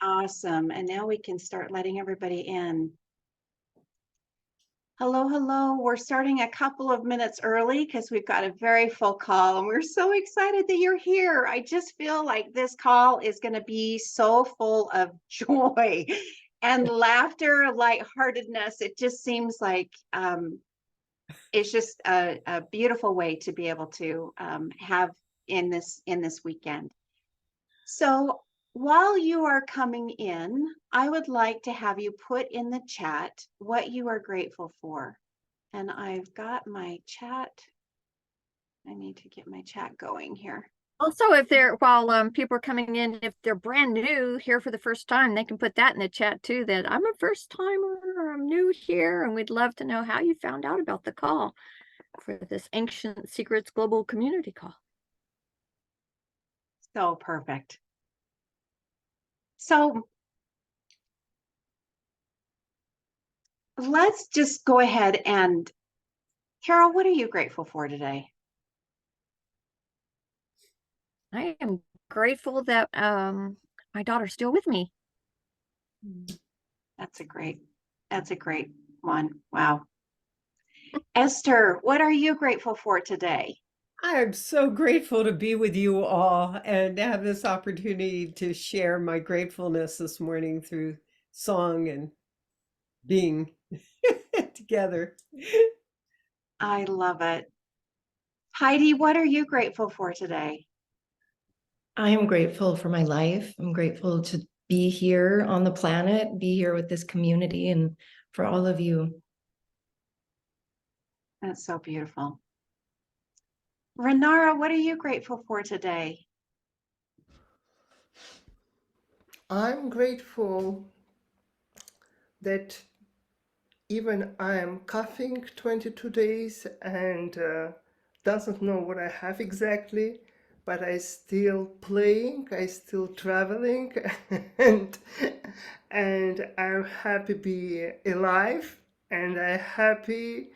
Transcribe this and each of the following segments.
Awesome. And now we can start letting everybody in. Hello, hello. We're starting a couple of minutes early because we've got a very full call and we're so excited that you're here. I just feel like this call is going to be so full of joy and laughter, lightheartedness. It just seems like it's just a beautiful way to be able to have in this weekend. So while you are coming in, I would like to have you put in the chat what you are grateful for. And I've got my chat. I need to get my chat going here. Also, if they're while people are coming in, if they're brand new here for the first time, they can put that in the chat too, that I'm a first timer, or I'm new here, and we'd love to know how you found out about the call for this Ancient Secrets Global Community Call. So perfect. So let's just go ahead and, Carol, what are you grateful for today? I am grateful that my daughter's still with me. That's a great one. Wow. Esther, what are you grateful for today? I'm so grateful to be with you all and have this opportunity to share my gratefulness this morning through song and being together. I love it. Heidi, what are you grateful for today? I am grateful for my life. I'm grateful to be here on the planet, be here with this community, and for all of you. That's so beautiful. Renara, what are you grateful for today? I'm grateful that even I'm coughing 22 days and doesn't know what I have exactly, but I still playing, I still traveling, and I'm happy to be alive, and I'm happy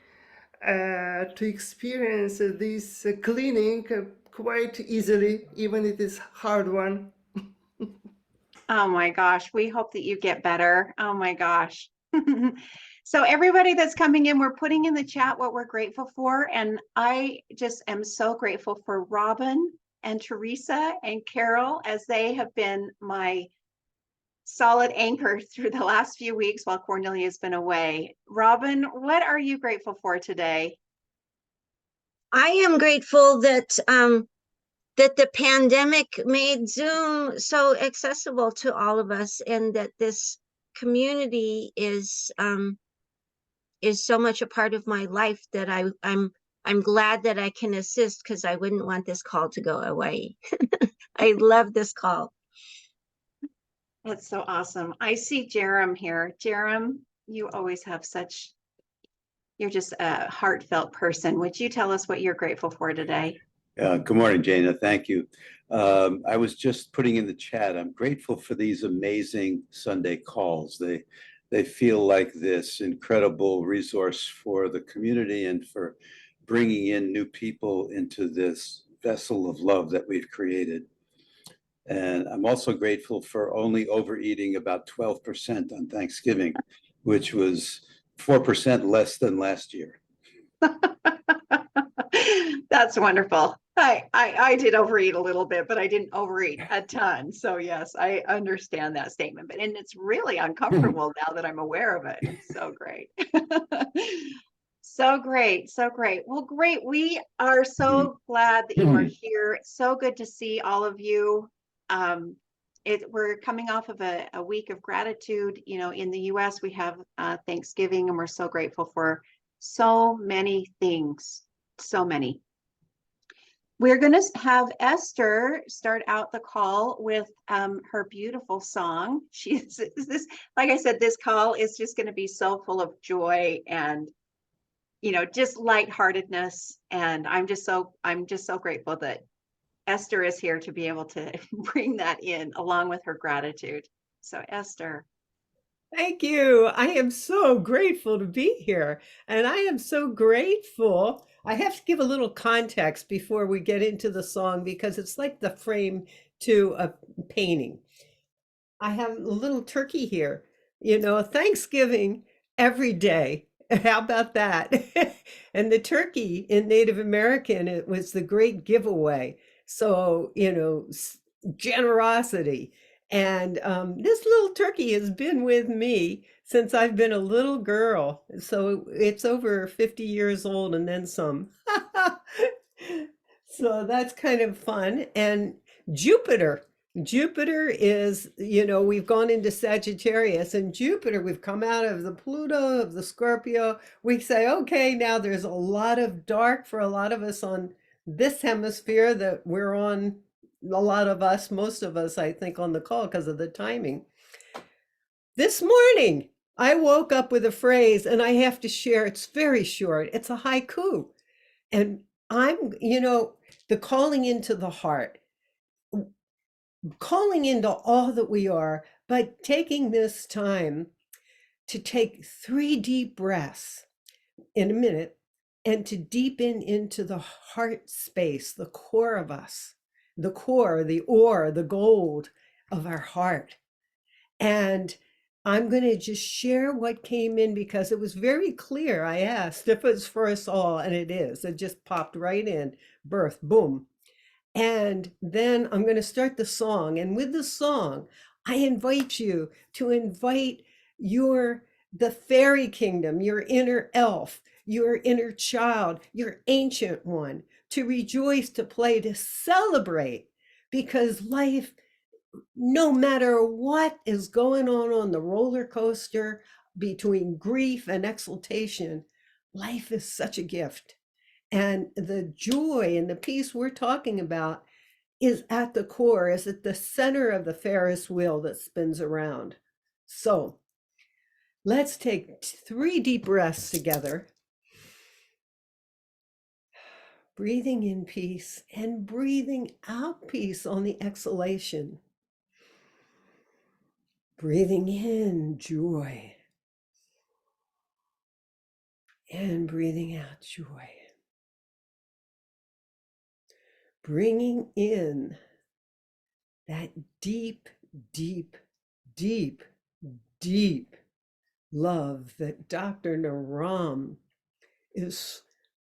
to experience this cleaning quite easily, even it is hard one. Oh my gosh, we hope that you get better. Oh my gosh. So everybody that's coming in, we're putting in the chat what we're grateful for. And I just am so grateful for Robin and Teresa and Carol, as they have been my solid anchor through the last few weeks while Cornelia's been away. Robin, what are you grateful for today? I am grateful that the pandemic made Zoom so accessible to all of us, and that this community is so much a part of my life that I'm glad that I can assist, because I wouldn't want this call to go away. I love this call. That's so awesome. I see Jerem here. Jerem, you always have you're just a heartfelt person. Would you tell us what you're grateful for today? Good morning, Jana. Thank you. I was just putting in the chat. I'm grateful for these amazing Sunday calls. They feel like this incredible resource for the community and for bringing in new people into this vessel of love that we've created. And I'm also grateful for only overeating about 12% on Thanksgiving, which was 4% less than last year. That's wonderful. I did overeat a little bit, but I didn't overeat a ton. So yes, I understand that statement. And it's really uncomfortable now that I'm aware of it. It's so great. So great. So great. Well, great. We are so glad that you are here. It's so good to see all of you. We're coming off of a week of gratitude. You know, in the US, we have Thanksgiving, and we're so grateful for so many things. So many. We're going to have Esther start out the call with her beautiful song. She's this, like I said, this call is just going to be so full of joy and, you know, just lightheartedness. And I'm just so grateful that Esther is here to be able to bring that in along with her gratitude. So Esther. Thank you. I am so grateful to be here. And I am so grateful. I have to give a little context before we get into the song, because it's like the frame to a painting. I have a little turkey here. Thanksgiving every day. How about that? And the turkey in Native American, it was the great giveaway. So, generosity. And this little turkey has been with me since I've been a little girl. So it's over 50 years old and then some. So that's kind of fun. And Jupiter. Jupiter is, we've gone into Sagittarius, and Jupiter, we've come out of the Pluto, of the Scorpio. We say, okay, now there's a lot of dark for a lot of us on this hemisphere that we're on, a lot of us, most of us, I think, on the call because of the timing. This morning, I woke up with a phrase, and I have to share. It's very short. It's a haiku. And the calling into the heart, calling into all that we are, but taking this time to take 3 deep breaths in a minute and to deepen into the heart space, the core of us, the core, the ore, the gold of our heart. And I'm going to just share what came in because it was very clear. I asked if it's for us all, and it is. It just popped right in. Birth, boom. And then I'm going to start the song. And with the song, I invite you to invite the fairy kingdom, your inner elf, your inner child, your ancient one, to rejoice, to play, to celebrate, because life, no matter what is going on the roller coaster between grief and exultation, life is such a gift. And the joy and the peace we're talking about is at the core, is at the center of the Ferris wheel that spins around. So let's take 3 deep breaths together. Breathing in peace and breathing out peace on the exhalation. Breathing in joy and breathing out joy. Bringing in that deep, deep, deep, deep love that Dr. Naram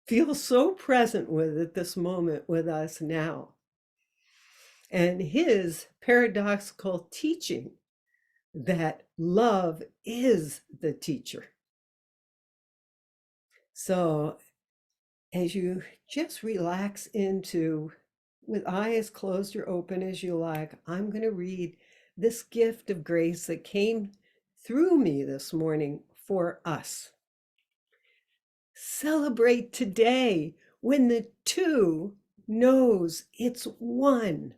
feels so present with at this moment with us now. And his paradoxical teaching that love is the teacher. So as you just relax into, with eyes closed or open as you like, I'm going to read this gift of grace that came through me this morning for us. Celebrate today when the 2 knows it's 1.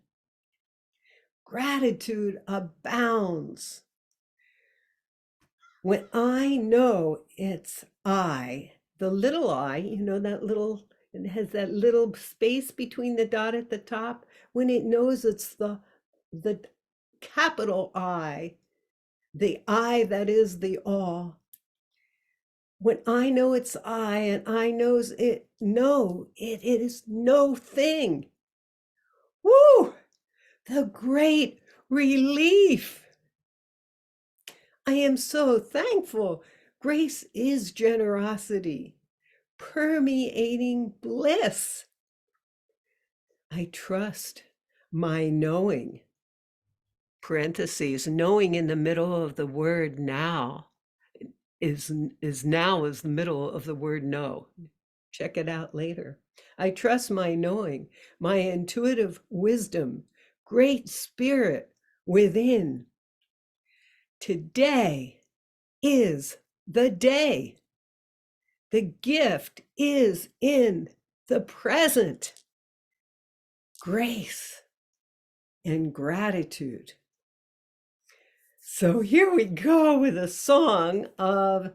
Gratitude abounds. When I know it's I, the little I, that little, it has that little space between the dot at the top. When it knows it's the capital I, the I that is the all. When I know it's I and I knows it, no, it is no thing. Woo! The great relief. I am so thankful. Grace is generosity, permeating bliss. I trust my knowing. Parentheses, knowing in the middle of the word now is now is the middle of the word no. Check it out later. I trust my knowing, my intuitive wisdom, great spirit within. Today is the day. The gift is in the present. Grace and gratitude. So here we go with a song of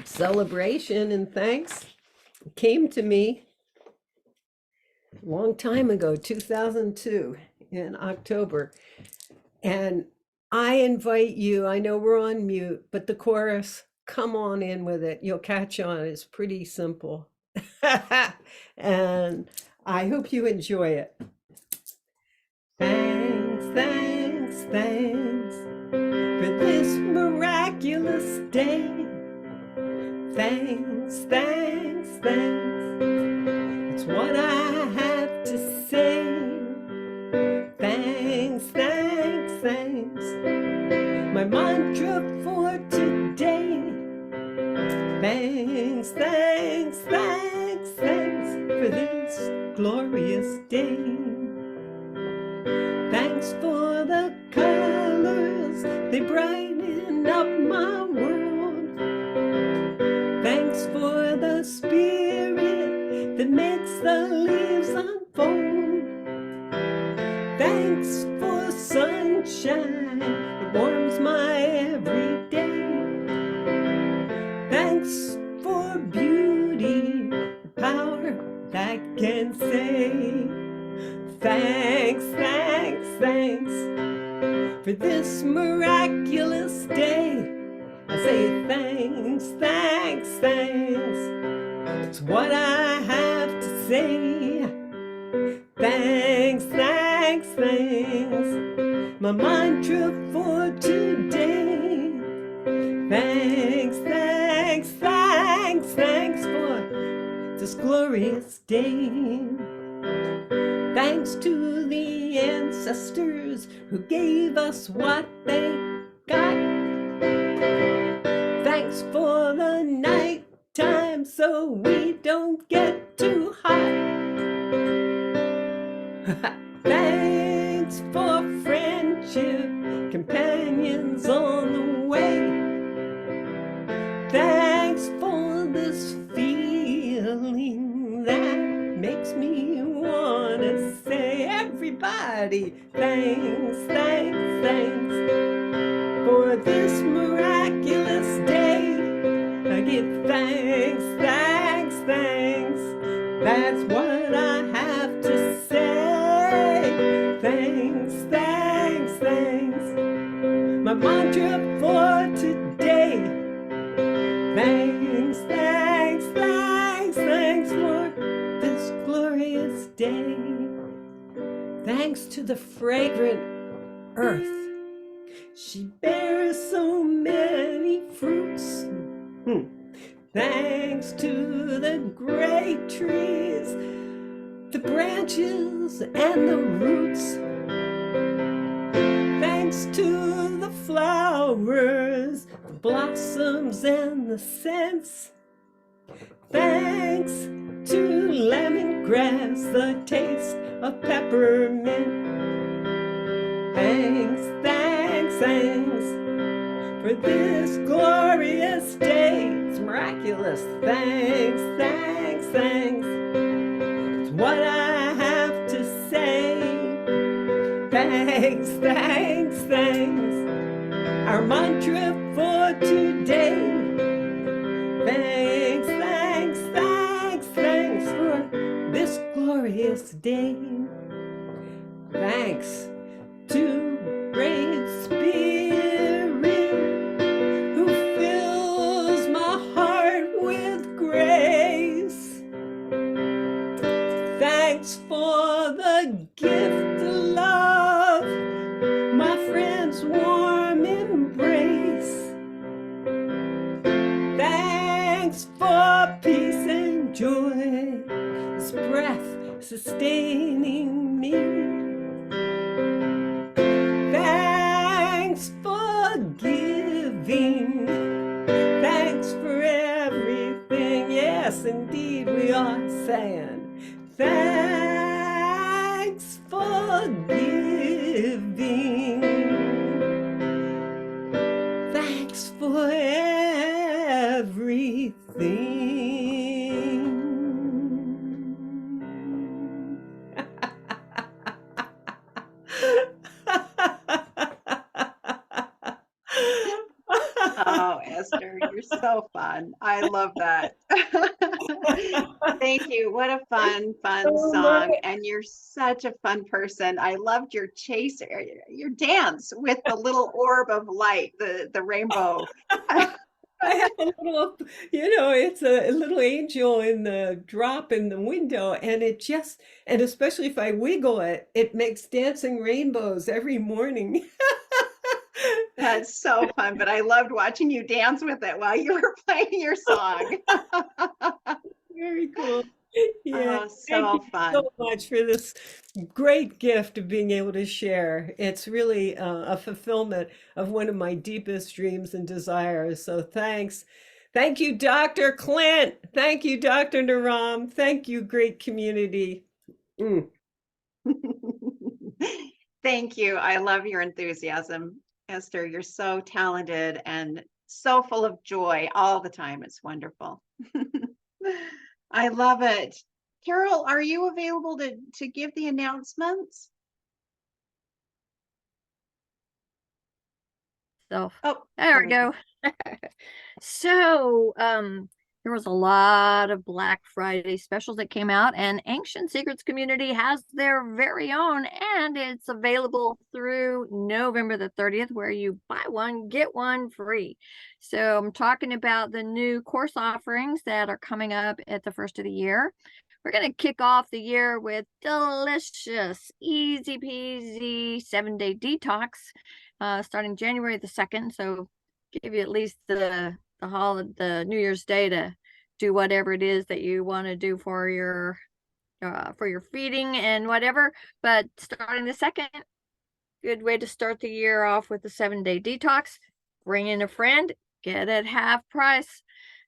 celebration and thanks. It came to me a long time ago, 2002 in October. And I invite you, I know we're on mute, but the chorus, come on in with it. You'll catch on. It's pretty simple. And I hope you enjoy it. Thanks, thanks, thanks for this miraculous day. Thanks, thanks, thanks. It's what I have to say. Thanks, thanks, thanks. My mantra for today. Thanks, thanks, thanks, thanks for this glorious day. Thanks for the colors, they brighten up my world. Thanks for the spirit that makes the leaves unfold. Thanks for sunshine that warms my every day. Thanks for beauty, the power that can say. Thanks, thanks, thanks for this miraculous day. I say thanks, thanks, thanks. It's what I have to say. Thanks, thanks, thanks. My mantra for today. Thanks, thanks, thanks, thanks for this glorious day. Thanks to the ancestors who gave us what they got. Thanks for the night time so we don't get too hot. Thanks for friendship, companions on the way. Thanks for this feeling that makes me wanna say, everybody, thanks, thanks, thanks for this miraculous day. I give thanks, thanks, thanks. That's what I have to say. Thanks, thanks, thanks. My mantra for today. Thanks, thanks, thanks, thanks for this glorious day. Thanks to the fragrant earth. She bears so many fruits. Thanks to the great trees, the branches and the roots. Thanks to the flowers, the blossoms and the scents. Thanks to lemongrass, the taste of peppermint. Thanks, thanks, thanks for this glorious day. It's miraculous. Thanks, thanks, thanks. It's what I have to say. Thanks, thanks, thanks. Our mantra for today. Thanks, thanks, thanks, thanks for this glorious day. Thanks to Great Spirit who fills my heart with grace. Thanks for the gift of love, my friend's warm embrace. Thanks for peace and joy, this breath sustaining me. Thanks for giving. Thanks for everything. Yes, indeed, we are saying thanks for giving. Thanks for everything. Oh, Esther, you're so fun. I love that. Thank you. What a fun song. And you're such a fun person. I loved your chase, your dance with the little orb of light, the rainbow. I have a little, it's a little angel in the drop in the window, and and especially if I wiggle it, it makes dancing rainbows every morning. That's so fun, but I loved watching you dance with it while you were playing your song. Very cool. Yeah, Oh, thank so you fun. so much for this great gift of being able to share. It's really a fulfillment of one of my deepest dreams and desires. So thanks. Thank you, Dr. Clint. Thank you, Dr. Naram. Thank you, great community. Mm. Thank you. I love your enthusiasm, Esther. You're so talented and so full of joy all the time. It's wonderful. I love it. Carol, are you available to give the announcements? So Oh, there we go. So, there was a lot of Black Friday specials that came out, and Ancient Secrets community has their very own, and it's available through November the 30th, where you buy one, get one free. So I'm talking about the new course offerings that are coming up at the first of the year. We're going to kick off the year with delicious, easy peasy 7-day detox, starting January the 2nd. So give you at least the New Year's Day to do whatever it is that you want to do for your feeding and whatever. But starting the 2nd, good way to start the year off with the 7-day detox. Bring in a friend, get it half price.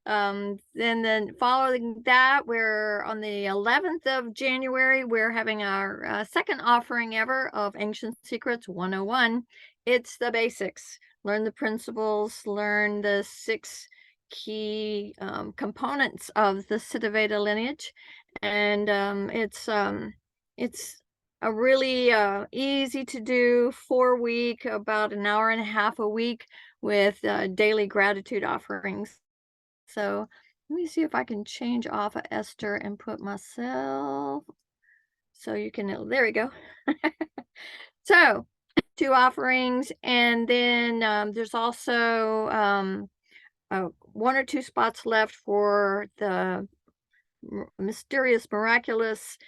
Then following that, we're on the 11th of January, we're having our second offering ever of Ancient Secrets 101. It's the basics. Learn the principles, learn the 6 key components of the Siddhaveda lineage. And it's a really easy to do 4-week, about an hour and a half a week with daily gratitude offerings. So let me see if I can change off of Esther and put myself. So you can, there we go. So 2 offerings. And then there's also 1 or 2 spots left for the mysterious, miraculous,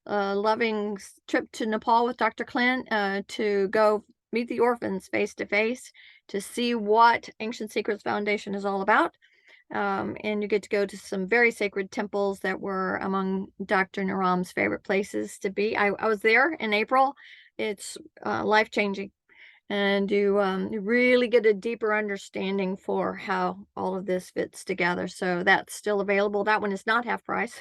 loving trip to Nepal with Dr. Clint to go meet the orphans face to face to see what Ancient Secrets Foundation is all about. And you get to go to some very sacred temples that were among Dr. Naram's favorite places to be. I was there in April. It's life-changing. And you really get a deeper understanding for how all of this fits together. So that's still available. That one is not half price,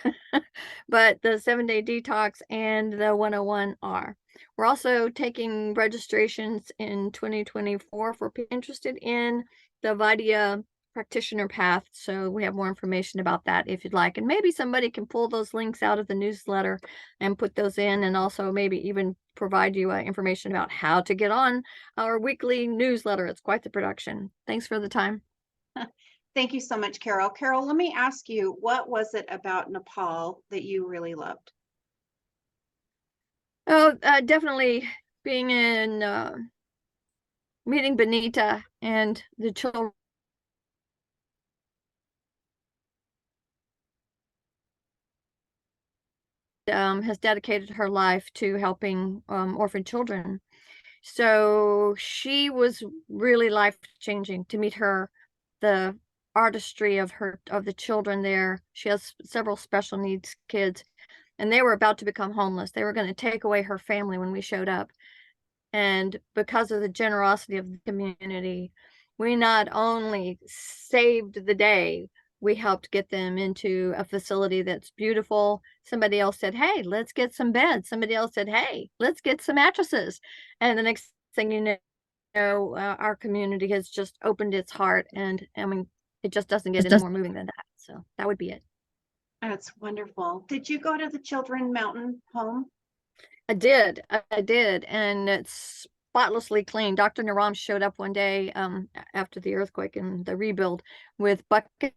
but the 7-day detox and the 101 are. We're also taking registrations in 2024 for people interested in the Vaidya practitioner path. So we have more information about that if you'd like. And maybe somebody can pull those links out of the newsletter and put those in, and also maybe even provide you information about how to get on our weekly newsletter. It's quite the production. Thanks for the time. Thank you so much, Carol. Carol, let me ask you, what was it about Nepal that you really loved? Oh, definitely being in meeting Benita and the children. Has dedicated her life to helping orphan children. So she was really life-changing to meet her, the artistry of the children there. She has several special needs kids, and they were about to become homeless. They were going to take away her family when we showed up. And because of the generosity of the community, we not only saved the day, we helped get them into a facility that's beautiful. Somebody else said, hey, let's get some beds. Somebody else said, hey, let's get some mattresses. And the next thing you know, our community has just opened its heart. And I mean, it just doesn't get any more moving than that. So that would be it. That's wonderful. Did you go to the Children Mountain home? I did. And it's spotlessly clean. Dr. Naram showed up one day after the earthquake and the rebuild with buckets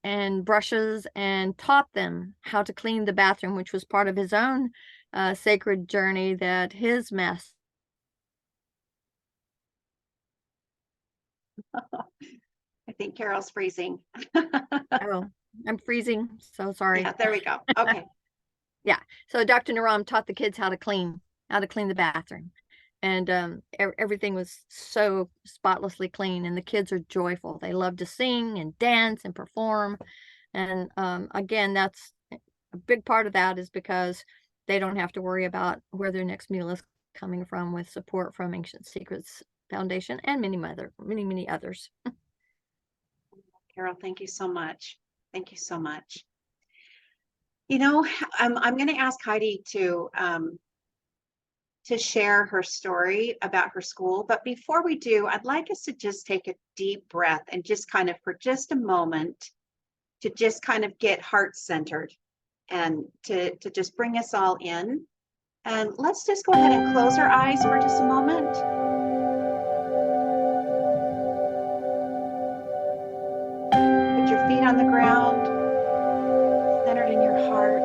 and brushes and taught them how to clean the bathroom, which was part of his own sacred journey that his master. I think Carol's freezing. Oh, I'm freezing. So sorry. Yeah, there we go. Okay. Yeah. So Dr. Naram taught the kids how to clean the bathroom. And everything was so spotlessly clean, and the kids are joyful. They love to sing and dance and perform. And again, that's a big part of that is because they don't have to worry about where their next meal is coming from, with support from Ancient Secrets Foundation and many others. Carol, thank you so much. Thank you so much. You know, I'm going to ask Heidi to share her story about her school. But before we do, I'd like us to just take a deep breath and just kind of, for just a moment, to just kind of get heart centered and to just bring us all in. And let's just go ahead and close our eyes for just a moment. Put your feet on the ground, centered in your heart.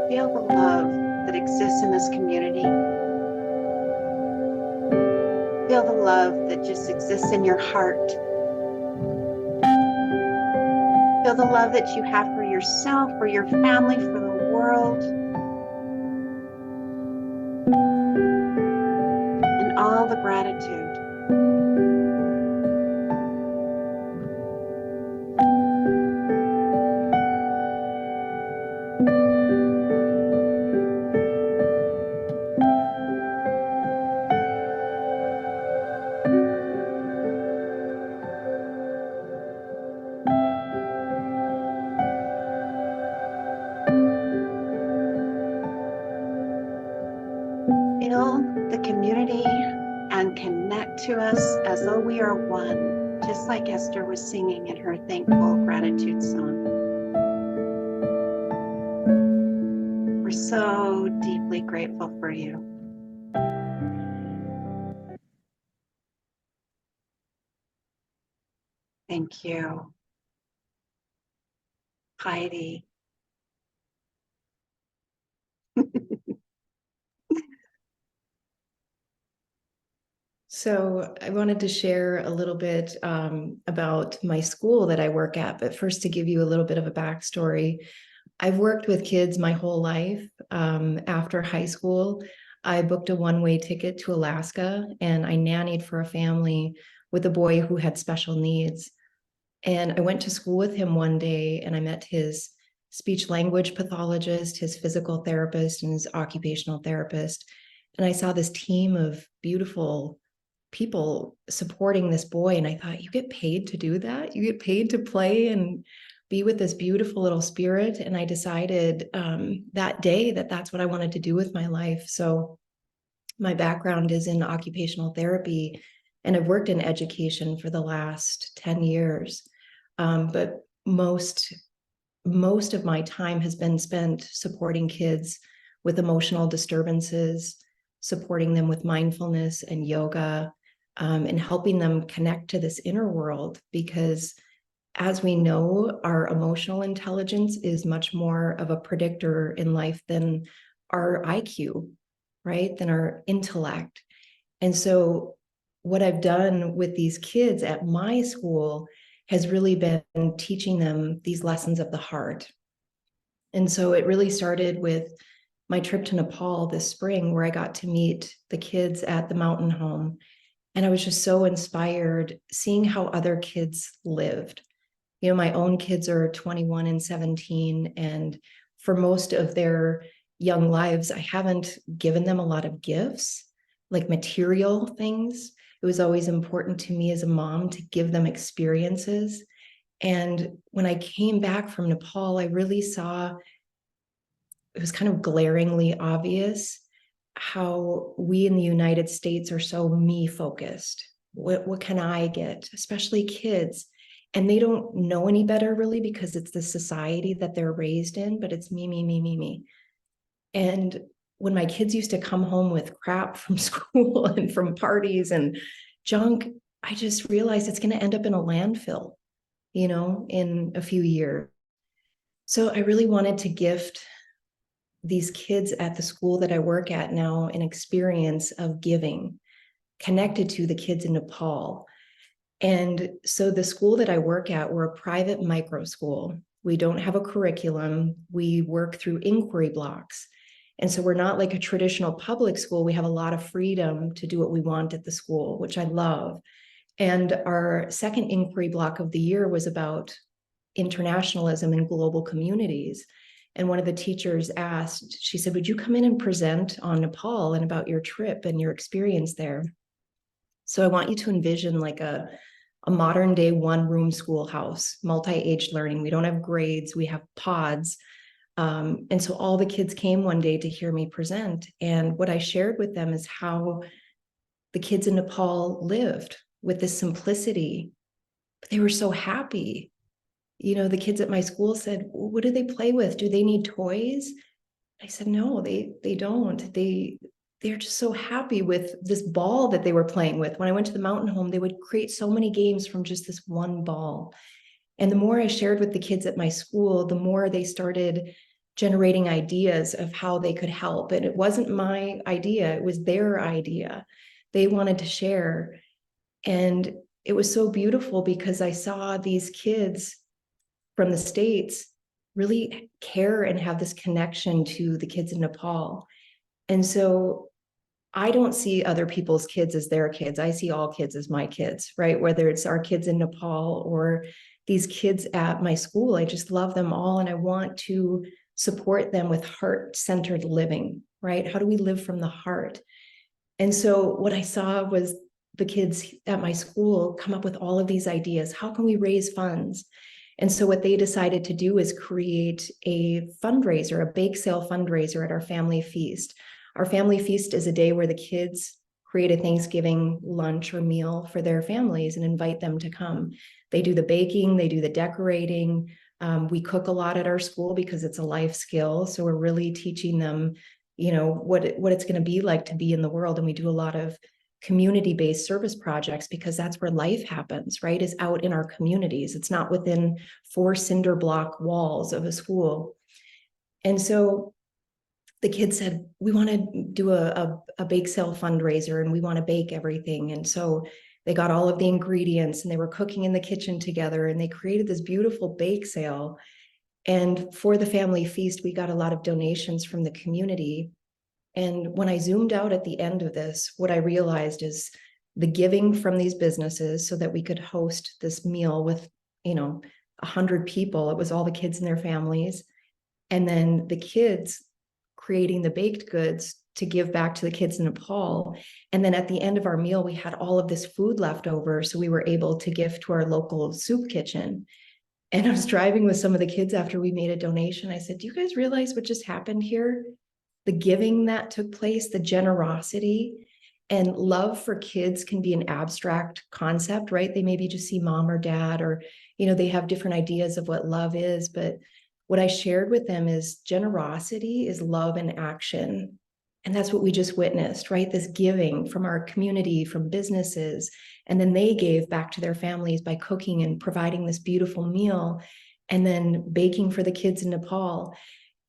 Feel the love that exists in this community. Feel the love that just exists in your heart. Feel the love that you have for yourself, for your family, for the world. And all the gratitude. Feel the community and connect to us as though we are one, just like Esther was singing in her thankful gratitude song. We're so deeply grateful for you. Thank you, Heidi. So I wanted to share a little bit about my school that I work at, but first to give you a little bit of a backstory. I've worked with kids my whole life. After high school, I booked a one-way ticket to Alaska, and I nannied for a family with a boy who had special needs. And I went to school with him one day, and I met his speech language pathologist, his physical therapist, and his occupational therapist. And I saw this team of beautiful people supporting this boy. And I thought, you get paid to do that? You get paid to play and be with this beautiful little spirit. And I decided that day that that's what I wanted to do with my life. So my background is in occupational therapy, and I've worked in education for the last 10 years. But most of my time has been spent supporting kids with emotional disturbances, supporting them with mindfulness and yoga, and helping them connect to this inner world, because as we know, our emotional intelligence is much more of a predictor in life than our IQ, right? Than our intellect. And so what I've done with these kids at my school has really been teaching them these lessons of the heart. And so it really started with my trip to Nepal this spring, where I got to meet the kids at the mountain home. And I was just so inspired seeing how other kids lived. You know, my own kids are 21 and 17, and for most of their young lives, I haven't given them a lot of gifts, like material things. It was always important to me as a mom to give them experiences. And when I came back from Nepal, I really saw, it was kind of glaringly obvious how we in the United States are so me focused. What can I get, especially kids? And they don't know any better really, because it's the society that they're raised in, but it's me, me, me, me, me. And when my kids used to come home with crap from school and from parties and junk, I just realized it's going to end up in a landfill, you know, in a few years. So I really wanted to gift these kids at the school that I work at now an experience of giving, connected to the kids in Nepal. And so the school that I work at, we're a private micro school. We don't have a curriculum. We work through inquiry blocks. And so we're not like a traditional public school. We have a lot of freedom to do what we want at the school, which I love. And our second inquiry block of the year was about internationalism in global communities. And one of the teachers asked, she said, would you come in and present on Nepal and about your trip and your experience there? So I want you to envision like a modern day one-room schoolhouse, multi-age learning. We don't have grades, we have pods. And so all the kids came one day to hear me present. And what I shared with them is how the kids in Nepal lived with this simplicity, but they were so happy. You know, the kids at my school said, what do they play with? Do they need toys? I said, no, they don't. They're just so happy with this ball that they were playing with. When I went to the mountain home, they would create so many games from just this one ball. And the more I shared with the kids at my school, the more they started generating ideas of how they could help. And it wasn't my idea, it was their idea. They wanted to share. And it was so beautiful because I saw these kids from the States really care and have this connection to the kids in Nepal. And so I don't see other people's kids as their kids. I see all kids as my kids, right? Whether it's our kids in Nepal or these kids at my school, I just love them all. And I want to support them with heart-centered living, right? How do we live from the heart? And so what I saw was the kids at my school come up with all of these ideas. How can we raise funds? And so what they decided to do is create a fundraiser, a bake sale fundraiser at our family feast. Our family feast is a day where the kids create a Thanksgiving lunch or meal for their families and invite them to come. They do the baking, they do the decorating. We cook a lot at our school because it's a life skill. So we're really teaching them, you know, what it's going to be like to be in the world. And we do a lot of community-based service projects because that's where life happens, right? Is out in our communities. It's not within 4 cinder block walls of a school. And so the kids said, we want to do a bake sale fundraiser and we want to bake everything. And so they got all of the ingredients and they were cooking in the kitchen together and they created this beautiful bake sale. And for the family feast, we got a lot of donations from the community. And when I zoomed out at the end of this, what I realized is the giving from these businesses so that we could host this meal with, 100 people. It was all the kids and their families. And then the kids creating the baked goods to give back to the kids in Nepal. And then at the end of our meal, we had all of this food left over. So we were able to give to our local soup kitchen. And I was driving with some of the kids after we made a donation. I said, do you guys realize what just happened here? The giving that took place, the generosity, and love for kids can be an abstract concept, right? They maybe just see mom or dad, or, they have different ideas of what love is. But what I shared with them is generosity is love in action. And that's what we just witnessed, right? This giving from our community, from businesses. And then they gave back to their families by cooking and providing this beautiful meal and then baking for the kids in Nepal.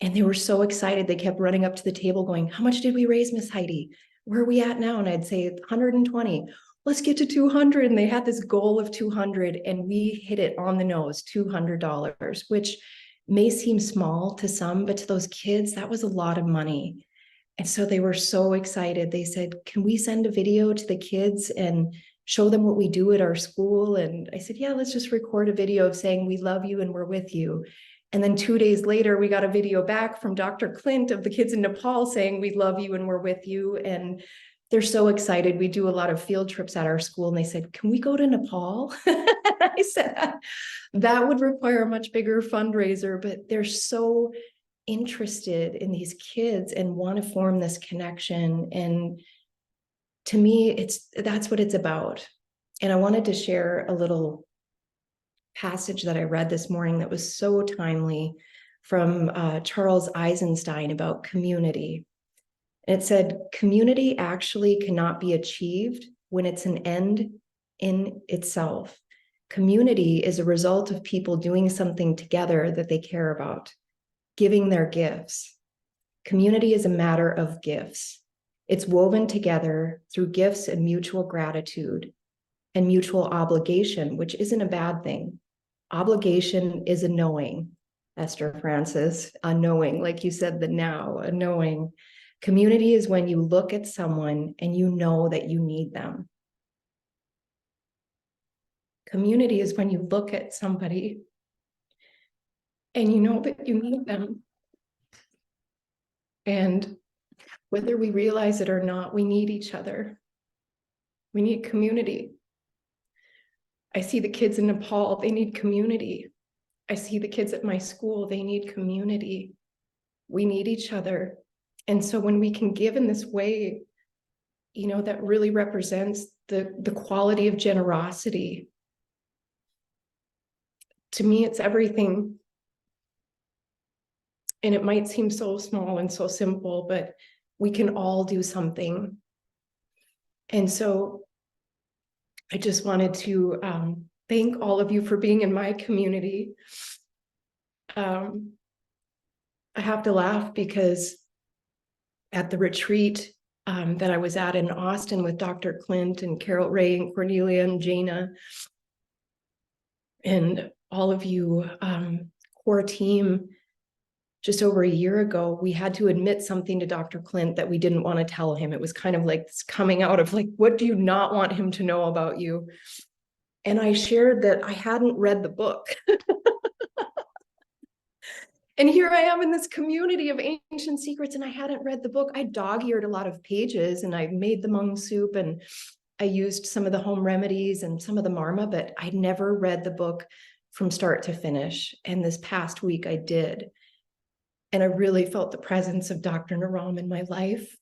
And they were so excited. They kept running up to the table going, how much did we raise, Miss Heidi? Where are we at now? And I'd say 120. Let's get to 200. And they had this goal of 200 and we hit it on the nose, $200, which may seem small to some, but to those kids, that was a lot of money. And so they were so excited. They said, can we send a video to the kids and show them what we do at our school? And I said, yeah, let's just record a video of saying, we love you and we're with you. And then 2 days later, we got a video back from Dr. Clint of the kids in Nepal saying, we love you and we're with you. And they're so excited. We do a lot of field trips at our school. And they said, can we go to Nepal? I said, that would require a much bigger fundraiser, but they're so interested in these kids and want to form this connection. And to me, that's what it's about. And I wanted to share a little passage that I read this morning that was so timely from Charles Eisenstein about community. And it said, community actually cannot be achieved when it's an end in itself. Community is a result of people doing something together that they care about, giving their gifts. Community is a matter of gifts. It's woven together through gifts and mutual gratitude and mutual obligation, which isn't a bad thing. Obligation is a knowing. Esther Francis, a knowing, like you said, the now, a knowing. Community is when you look at someone and you know that you need them. Community is when you look at somebody and you know that you need them. And whether we realize it or not, we need each other. We need community. I see the kids in Nepal, they need community. I see the kids at my school, they need community. We need each other. And so when we can give in this way, you know, that really represents the quality of generosity. To me, it's everything. And it might seem so small and so simple, but we can all do something. And so I just wanted to thank all of you for being in my community. I have to laugh because at the retreat that I was at in Austin with Dr. Clint and Carol Ray and Cornelia and Jana and all of you core team, just over a year ago, we had to admit something to Dr. Clint that we didn't want to tell him. It was kind of like this coming out of like, what do you not want him to know about you? And I shared that I hadn't read the book. And here I am in this community of ancient secrets and I hadn't read the book. I dog-eared a lot of pages and I made the mung soup and I used some of the home remedies and some of the marma, but I never read the book from start to finish. And this past week I did. And I really felt the presence of Dr. Naram in my life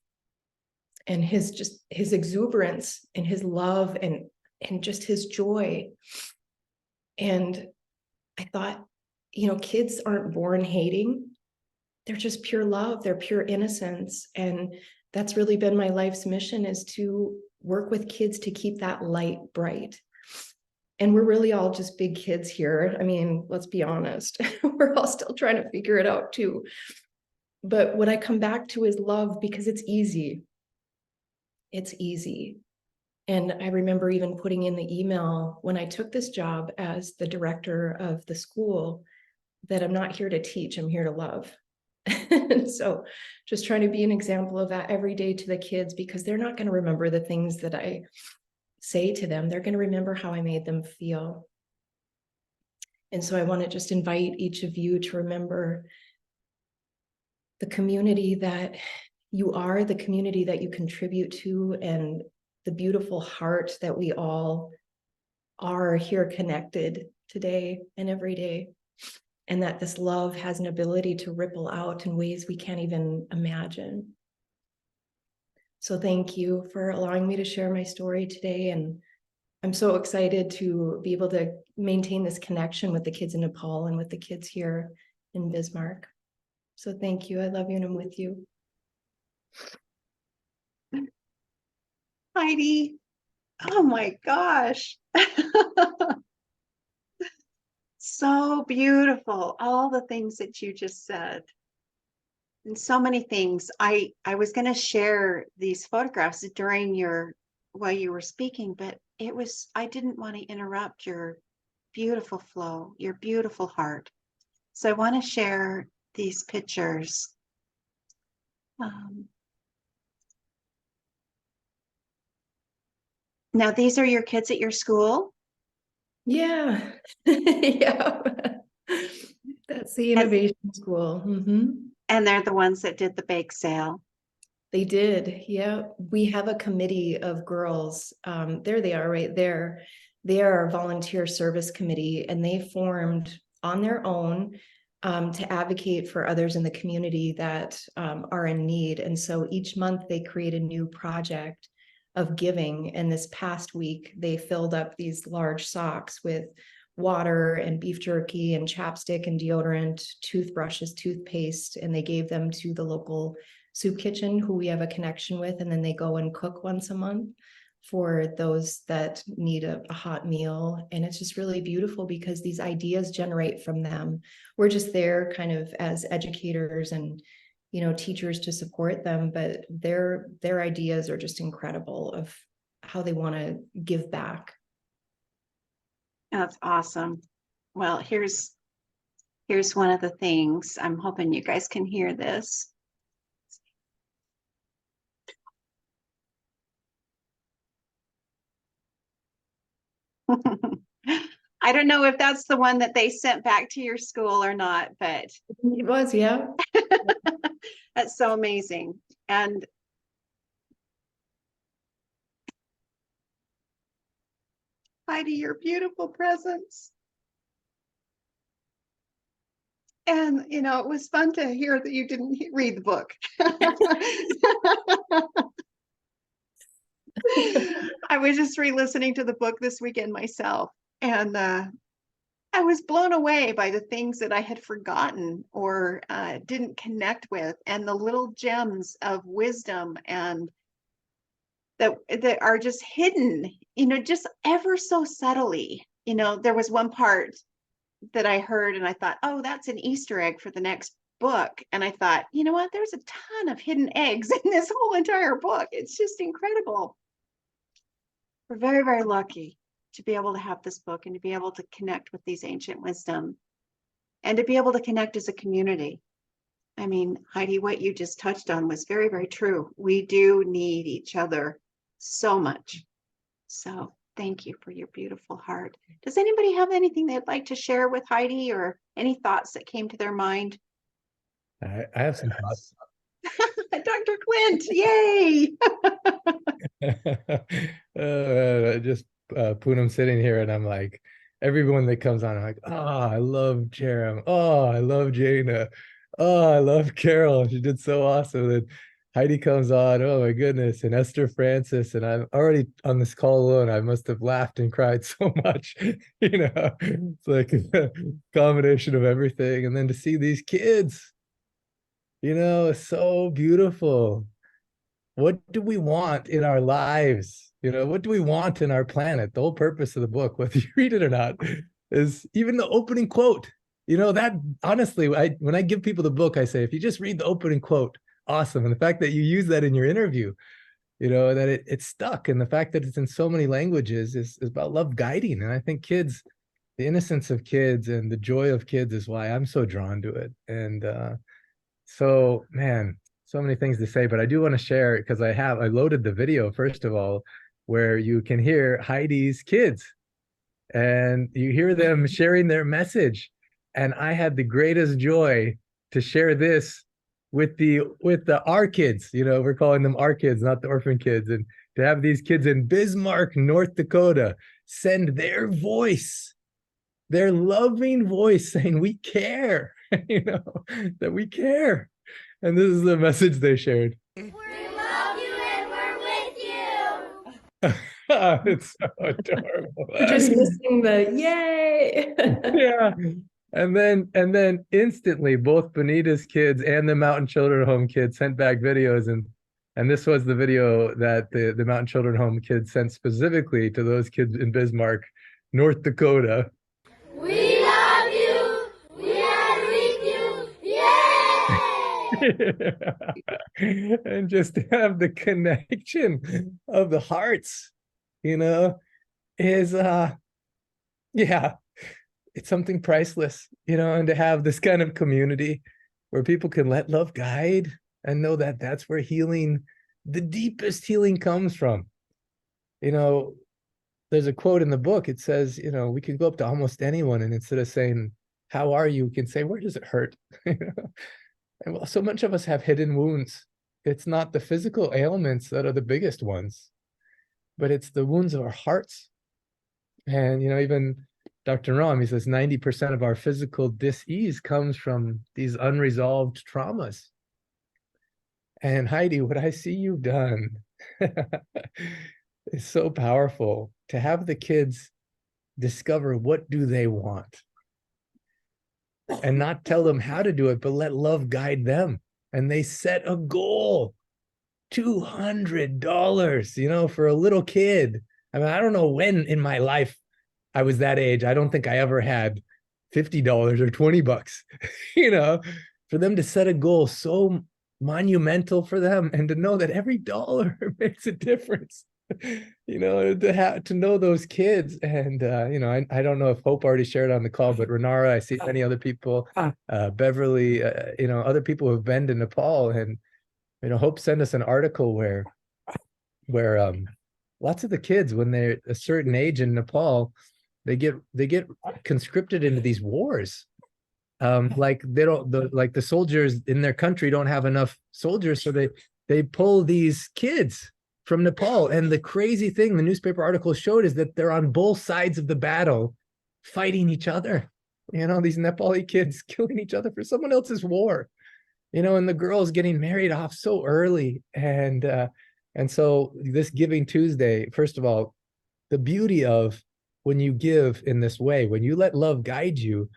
and his exuberance and his love and just his joy. And I thought, you know, kids aren't born hating. They're just pure love. They're pure innocence. And that's really been my life's mission, is to work with kids to keep that light bright. And we're really all just big kids here. I mean, let's be honest. We're all still trying to figure it out too. But what I come back to is love, because it's easy. It's easy. And I remember even putting in the email when I took this job as the director of the school that I'm not here to teach, I'm here to love. And so just trying to be an example of that every day to the kids, because they're not going to remember the things that I say to them. They're going to remember how I made them feel. And so I want to just invite each of you to remember the community that you are, the community that you contribute to, and the beautiful heart that we all are here connected today and every day. And that this love has an ability to ripple out in ways we can't even imagine. So thank you for allowing me to share my story today. And I'm so excited to be able to maintain this connection with the kids in Nepal and with the kids here in Bismarck. So thank you. I love you and I'm with you. Heidi, oh my gosh. So beautiful, all the things that you just said. And so many things. I was going to share these photographs during while you were speaking, but I didn't want to interrupt your beautiful flow, your beautiful heart. So I want to share these pictures. Now, these are your kids at your school? Yeah. Yeah. That's the innovation school. Mm-hmm. And they're the ones that did the bake sale. They did. Yeah. We have a committee of girls. There they are right there. They are our volunteer service committee, and they formed on their own to advocate for others in the community that are in need. And so each month they create a new project of giving. And this past week, they filled up these large socks with water and beef jerky and chapstick and deodorant, toothbrushes, toothpaste, and they gave them to the local soup kitchen who we have a connection with. And then they go and cook once a month for those that need a hot meal. And it's just really beautiful because these ideas generate from them. We're just there kind of as educators and, you know, teachers to support them, but their ideas are just incredible of how they want to give back. That's awesome. Well, Here's one of the things. I'm hoping you guys can hear this. I don't know if that's the one that they sent back to your school or not, but It was, yeah. that's so amazing. And Heidi, your beautiful presence. And, you know, it was fun to hear that you didn't read the book. I was just re-listening to the book this weekend myself, and I was blown away by the things that I had forgotten or didn't connect with, and the little gems of wisdom and that are just hidden, you know, just ever so subtly. You know, there was one part that I heard and I thought, oh, that's an Easter egg for the next book. And I thought, you know what, there's a ton of hidden eggs in this whole entire book. It's just incredible. We're very, very lucky to be able to have this book and to be able to connect with these ancient wisdom and to be able to connect as a community. I mean, Heidi, what you just touched on was very, very true. We do need each other so much. So thank you for your beautiful heart. Does anybody have anything they'd like to share with Heidi or any thoughts that came to their mind? I have some thoughts. Dr. Clint, yay! Just Poonam sitting here, and I'm like, everyone that comes on, I'm like, oh, I love Jerem. Oh, I love Jaina. Oh, I love Carol. She did so awesome. And Heidi comes on. Oh my goodness. And Esther Francis. And I'm already on this call alone. I must have laughed and cried so much. You know, it's like a combination of everything. And then to see these kids, you know, it's so beautiful. What do we want in our lives? You know, what do we want in our planet? The whole purpose of the book, whether you read it or not, is even the opening quote. You know, that honestly, when I give people the book, I say, if you just read the opening quote, awesome. And the fact that you use that in your interview, you know, that it's stuck. And the fact that it's in so many languages is about love guiding. And I think kids, the innocence of kids and the joy of kids is why I'm so drawn to it. And so, man, so many things to say, but I do want to share because I loaded the video, first of all, where you can hear Heidi's kids and you hear them sharing their message. And I had the greatest joy to share this with our kids. You know, we're calling them our kids, not the orphan kids. And to have these kids in Bismarck, North Dakota, send their voice, their loving voice saying, we care, you know, that we care. And this is the message they shared. We love you and we're with you. It's so adorable. We're just missing the yay. Yeah. And then instantly both Bonita's kids and the Mountain Children Home kids sent back videos, and this was the video that the Mountain Children Home kids sent specifically to those kids in Bismarck, North Dakota. We love you. We are with you. Yay! And just to have the connection of the hearts, you know, is yeah, it's something priceless, you know, and to have this kind of community where people can let love guide and know that that's where healing, the deepest healing comes from. You know, there's a quote in the book. It says, you know, we can go up to almost anyone, and instead of saying, how are you? We can say, where does it hurt? You know? And well, so much of us have hidden wounds. It's not the physical ailments that are the biggest ones, but it's the wounds of our hearts. And, you know, even Dr. Ram, he says 90% of our physical dis-ease comes from these unresolved traumas. And Heidi, what I see you've done is so powerful, to have the kids discover what do they want and not tell them how to do it, but let love guide them. And they set a goal, $200, you know, for a little kid. I mean, I don't know when in my life I was that age. I don't think I ever had $50 or $20, you know, for them to set a goal so monumental for them and to know that every dollar makes a difference. to know those kids. And I don't know if Hope already shared on the call, but Renara, I see many other people, Beverly, other people who have been to Nepal. And Hope sent us an article where lots of the kids, when they're a certain age in Nepal, they get conscripted into these wars. Like the soldiers in their country don't have enough soldiers, so they pull these kids from Nepal. And the crazy thing the newspaper article showed is that they're on both sides of the battle fighting each other. These Nepali kids killing each other for someone else's war. And the girls getting married off so early. And so this Giving Tuesday, first of all, the beauty of when you give in this way, when you let love guide you,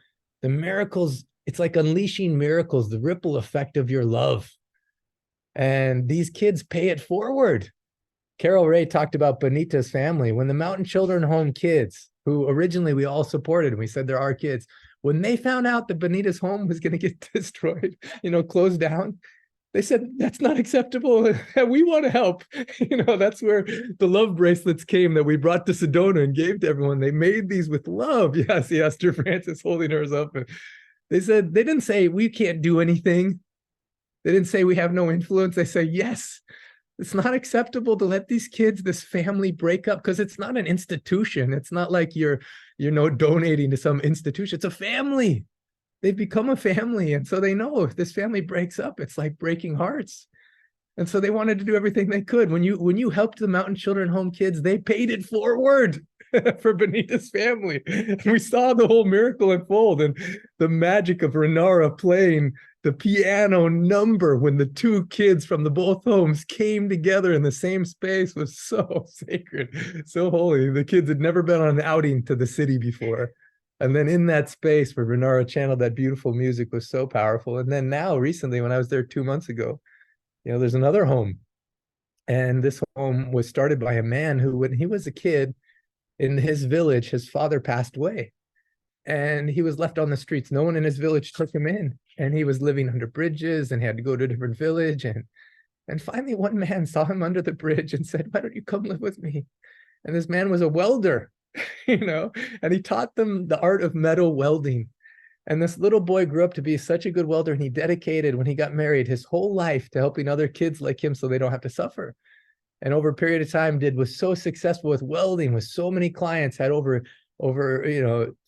the miracles, it's like unleashing miracles, the ripple effect of your love. And these kids pay it forward. Carol Ray talked about Benita's family. When the Mountain Children Home kids, who originally we all supported, and we said there are kids, when they found out that Benita's home was going to get destroyed, closed down, they said, that's not acceptable. We want to help. That's where the love bracelets came that we brought to Sedona and gave to everyone. They made these with love. Yes, Esther Francis holding hers up. They didn't say we can't do anything. They didn't say we have no influence. They say, yes, it's not acceptable to let these kids, this family break up, because it's not an institution. It's not like you're donating to some institution. It's a family. They've become a family. And so they know if this family breaks up, it's like breaking hearts. And so they wanted to do everything they could. When you helped the Mountain Children Home kids, they paid it forward for Benita's family. And we saw the whole miracle unfold, and the magic of Renara playing the piano number when the two kids from the both homes came together in the same space was so sacred, so holy. The kids had never been on an outing to the city before. And then in that space where Renara channeled that beautiful music was so powerful. And then now recently, when I was there 2 months ago, there's another home. And this home was started by a man who, when he was a kid in his village, his father passed away. And he was left on the streets. No one in his village took him in. And he was living under bridges and he had to go to a different village. And finally, one man saw him under the bridge and said, why don't you come live with me? And this man was a welder. And he taught them the art of metal welding. And this little boy grew up to be such a good welder, and he dedicated, when he got married, his whole life to helping other kids like him so they don't have to suffer. And over a period of time was so successful with welding, with so many clients, had over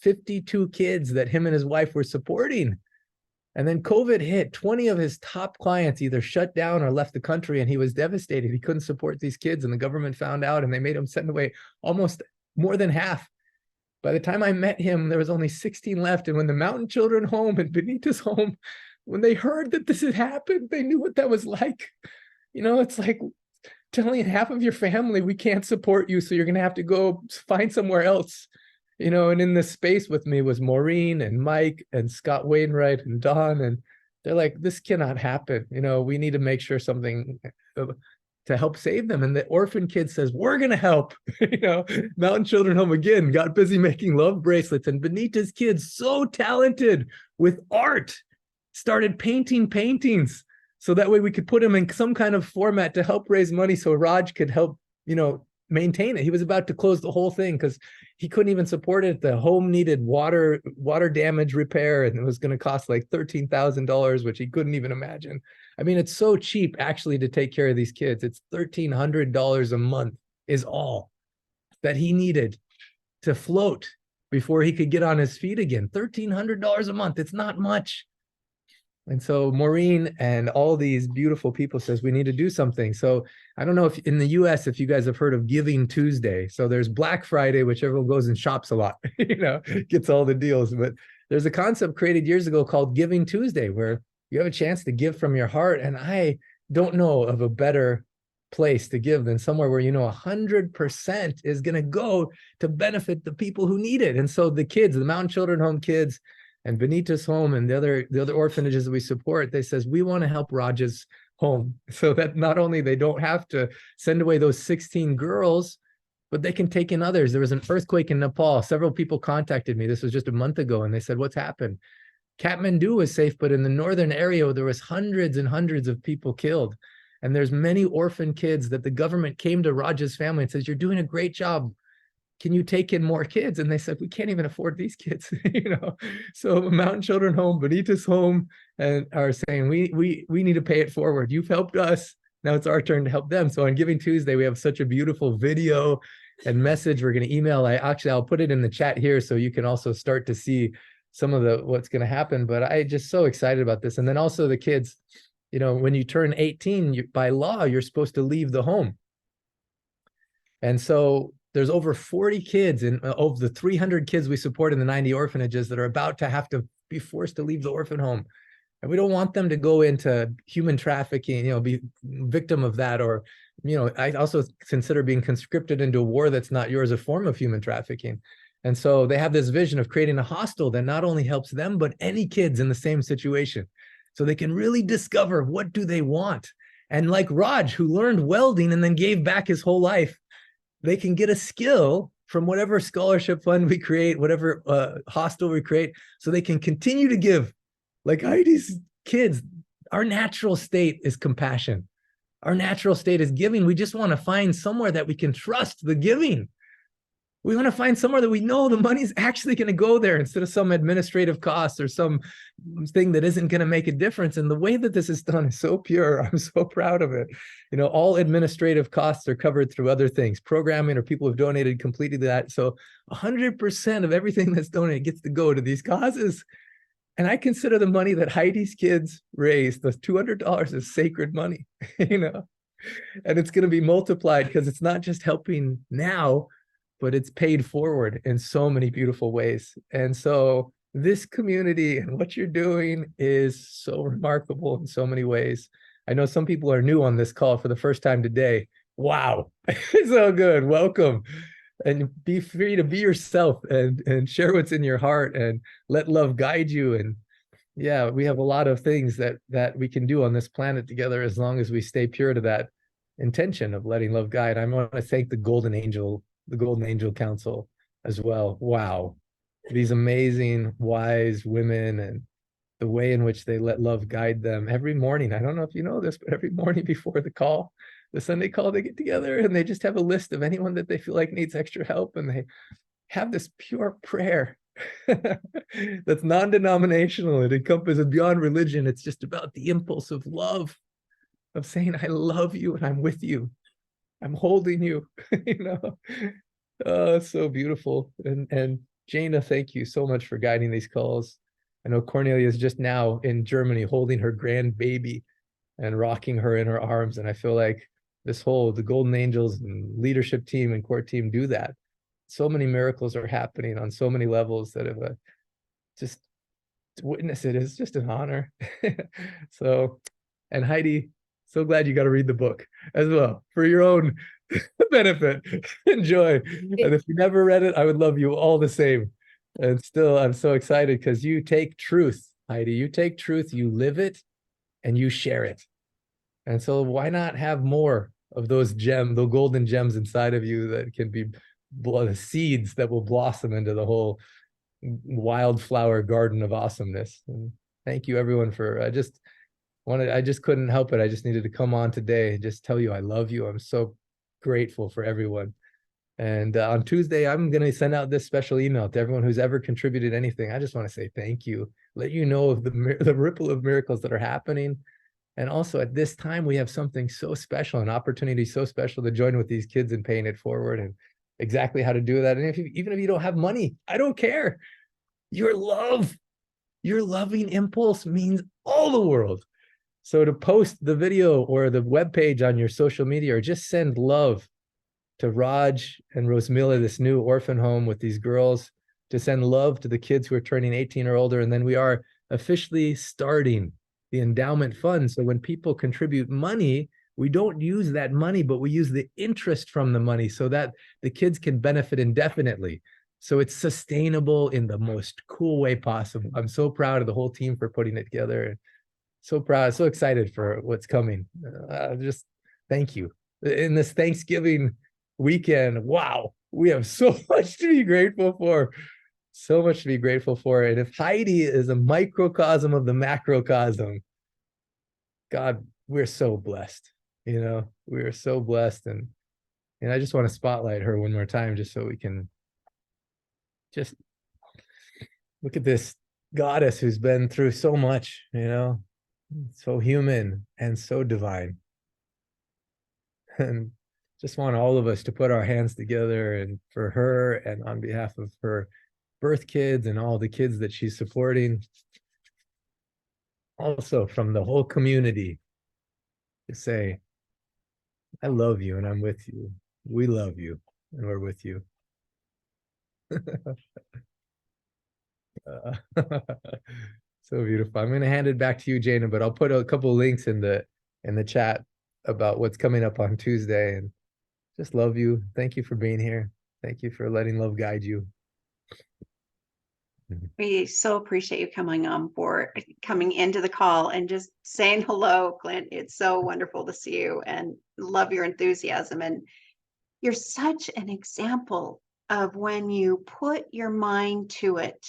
52 kids that him and his wife were supporting. And then COVID hit. 20 of his top clients either shut down or left the country, and he was devastated. He couldn't support these kids, and the government found out, and they made him send away almost more than half. By the time I met him, there was only 16 left. And when the Mountain Children Home and Benita's home, when they heard that this had happened, they knew what that was like. It's like telling half of your family, we can't support you, so you're going to have to go find somewhere else. And in this space with me was Maureen and Mike and Scott Wainwright and Don. And they're like, this cannot happen. We need to make sure something to help save them. And the orphan kid says, we're going to help. Mountain Children Home again got busy making love bracelets. And Benita's kids, so talented with art, started painting paintings. So that way we could put them in some kind of format to help raise money so Raj could help, maintain it. He was about to close the whole thing because he couldn't even support it. The home needed water damage repair, and it was going to cost like $13,000, which he couldn't even imagine. I mean, it's so cheap actually to take care of these kids. It's $1,300 a month is all that he needed to float before he could get on his feet again. $1,300 a month. It's not much. And so Maureen and all these beautiful people says we need to do something. So I don't know if in the US, if you guys have heard of Giving Tuesday. So there's Black Friday, which everyone goes and shops a lot, gets all the deals. But there's a concept created years ago called Giving Tuesday, where you have a chance to give from your heart. And I don't know of a better place to give than somewhere where 100% is going to go to benefit the people who need it. And so the kids, the Mountain Children Home kids, and Benita's home and the other orphanages that we support, they says, we want to help Raj's home so that not only they don't have to send away those 16 girls, but they can take in others. There was an earthquake in Nepal. Several people contacted me. This was just a month ago. And they said, what's happened? Kathmandu was safe, but in the northern area, there was hundreds and hundreds of people killed. And there's many orphan kids that the government came to Raj's family and says, you're doing a great job. Can you take in more kids? And they said, we can't even afford these kids, So Mountain Children Home, Benita's Home, and are saying, we need to pay it forward. You've helped us. Now it's our turn to help them. So on Giving Tuesday, we have such a beautiful video and message. We're going to email. I'll put it in the chat here so you can also start to see some of what's going to happen. But I just so excited about this. And then also the kids, when you turn 18, by law, you're supposed to leave the home. And so there's over 40 kids of the 300 kids we support in the 90 orphanages that are about to have to be forced to leave the orphan home. And we don't want them to go into human trafficking, be victim of that. Or, I also consider being conscripted into a war that's not yours a form of human trafficking. And so they have this vision of creating a hostel that not only helps them, but any kids in the same situation. So they can really discover what do they want. And like Raj, who learned welding and then gave back his whole life, they can get a skill from whatever scholarship fund we create, whatever hostel we create, so they can continue to give. Like Heidi's kids, our natural state is compassion. Our natural state is giving. We just want to find somewhere that we can trust the giving. We want to find somewhere that we know the money's actually going to go there instead of some administrative cost or some thing that isn't going to make a difference. And the way that this is done is so pure. I'm so proud of it. All administrative costs are covered through other things, programming, or people have donated completely to that. So 100% of everything that's donated gets to go to these causes. And I consider the money that Heidi's kids raised, the $200, is sacred money, and it's going to be multiplied because it's not just helping now, but it's paid forward in so many beautiful ways. And so this community and what you're doing is so remarkable in so many ways. I know some people are new on this call for the first time today. Wow, so good. Welcome. And be free to be yourself and share what's in your heart and let love guide you. And yeah, we have a lot of things that we can do on this planet together as long as we stay pure to that intention of letting love guide. I want to thank the Golden Angel Council as well. Wow. These amazing, wise women and the way in which they let love guide them every morning. I don't know if you know this, but every morning before the Sunday call, they get together and they just have a list of anyone that they feel like needs extra help. And they have this pure prayer that's non-denominational. It encompasses beyond religion. It's just about the impulse of love, of saying, I love you and I'm with you. I'm holding you, Oh, it's so beautiful. And Jana, thank you so much for guiding these calls. I know Cornelia is just now in Germany holding her grandbaby and rocking her in her arms. And I feel like the Golden Angels and leadership team and core team do that. So many miracles are happening on so many levels that have just to witness it is just an honor. So, and Heidi, so glad you got to read the book as well for your own benefit. Enjoy. And if you never read it, I would love you all the same. And still, I'm so excited because you take truth, Heidi. You take truth, you live it, and you share it. And so why not have more of those the golden gems inside of you that can be the seeds that will blossom into the whole wildflower garden of awesomeness. And thank you everyone for, I just couldn't help it. I just needed to come on today and just tell you I love you. I'm so grateful for everyone. And on Tuesday, I'm going to send out this special email to everyone who's ever contributed anything. I just want to say thank you, let you know of the ripple of miracles that are happening. And also at this time, we have something so special, an opportunity so special to join with these kids and paying it forward and exactly how to do that. And even if you don't have money, I don't care. Your loving impulse means all the world. So to post the video or the webpage on your social media, or just send love to Raj and Rosmila, this new orphan home with these girls, to send love to the kids who are turning 18 or older. And then we are officially starting the endowment fund. So when people contribute money, we don't use that money, but we use the interest from the money so that the kids can benefit indefinitely. So it's sustainable in the most cool way possible. I'm so proud of the whole team for putting it together. So proud, so excited for what's coming. Just thank you. In this Thanksgiving weekend, wow, we have so much to be grateful for. So much to be grateful for. And if Heidi is a microcosm of the macrocosm, God, we're so blessed. You know, we are so blessed, and I just want to spotlight her one more time, just so we can just look at this goddess who's been through so much, you know, so human and so divine. And just want all of us to put our hands together and for her and on behalf of her birth kids and all the kids that she's supporting. Also from the whole community to say, I love you and I'm with you. We love you and we're with you. So beautiful. I'm going to hand it back to you, Jana, but I'll put a couple of links in the chat about what's coming up on Tuesday, and just love you. Thank you for being here. Thank you for letting love guide you. We so appreciate you coming on board, coming into the call and just saying hello, Clint. It's so wonderful to see you and love your enthusiasm. And you're such an example of when you put your mind to it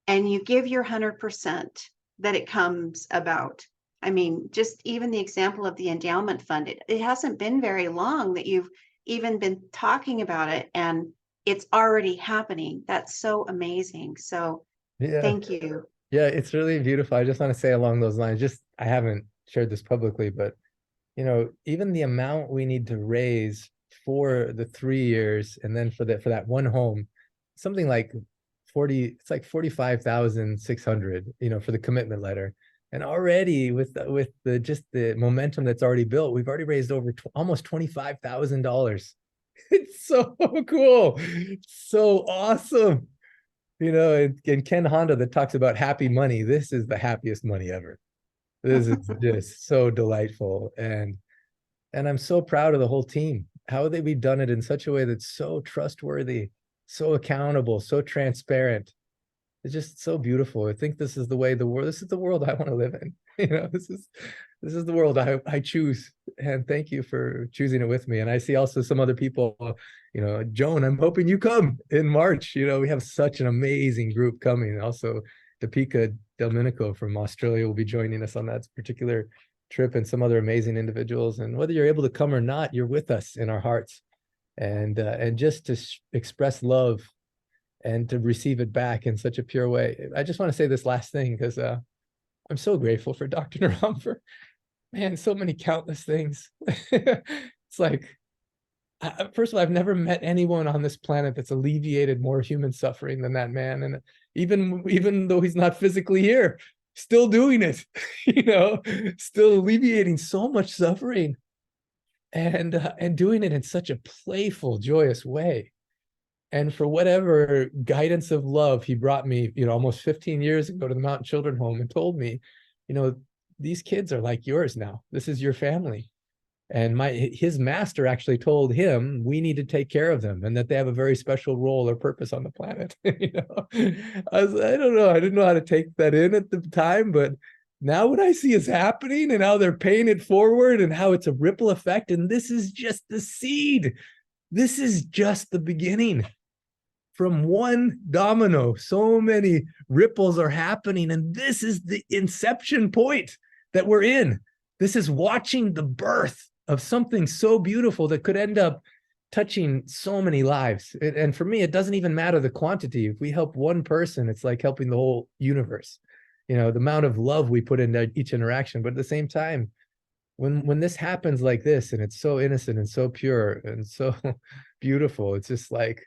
and you give your 100% that it comes about. I mean, just even the example of the endowment fund, it hasn't been very long that you've even been talking about it and it's already happening. That's so amazing. So Yeah. thank you. Yeah, it's really beautiful. I just want to say along those lines, just I haven't shared this publicly, but you know, even the amount we need to raise for the 3 years and then for that one home, something like 40, it's like 45,600, you know, for the commitment letter. And already with the just the momentum that's already built, we've already raised over almost $25,000. It's so cool. So awesome. You know, and Ken Honda that talks about happy money. This is the happiest money ever. This is just so delightful. And I'm so proud of the whole team. How we've done it in such a way that's so trustworthy, so accountable, so transparent. It's just so beautiful. I think this is the way this is the world I want to live in. You know, this is the world I choose. And thank you for choosing it with me. And I see also some other people, you know, Joan, I'm hoping you come in March. You know, we have such an amazing group coming. Also, Deepika Delminico from Australia will be joining us on that particular trip, and some other amazing individuals. And whether you're able to come or not, you're with us in our hearts. And just to express love and to receive it back in such a pure way. I just want to say this last thing because I'm so grateful for Dr. Naram for, man, so many countless things. It's like, first of all, I've never met anyone on this planet that's alleviated more human suffering than that man. And even though he's not physically here, still doing it, you know, still alleviating so much suffering and doing it in such a playful, joyous way. And for whatever guidance of love he brought me, you know, almost 15 years ago to the Mountain Children Home and told me, you know, these kids are like yours now. This is your family. And his master actually told him we need to take care of them and that they have a very special role or purpose on the planet. You know, I don't know. I didn't know how to take that in at the time, but now what I see is happening and how they're paying it forward and how it's a ripple effect. And this is just the seed. This is just the beginning. From one domino, so many ripples are happening. And this is the inception point that we're in. This is watching the birth of something so beautiful that could end up touching so many lives. And for me, it doesn't even matter the quantity. If we help one person, it's like helping the whole universe. You know, the amount of love we put into each interaction. But at the same time, when this happens like this, and it's so innocent and so pure and so beautiful, it's just like,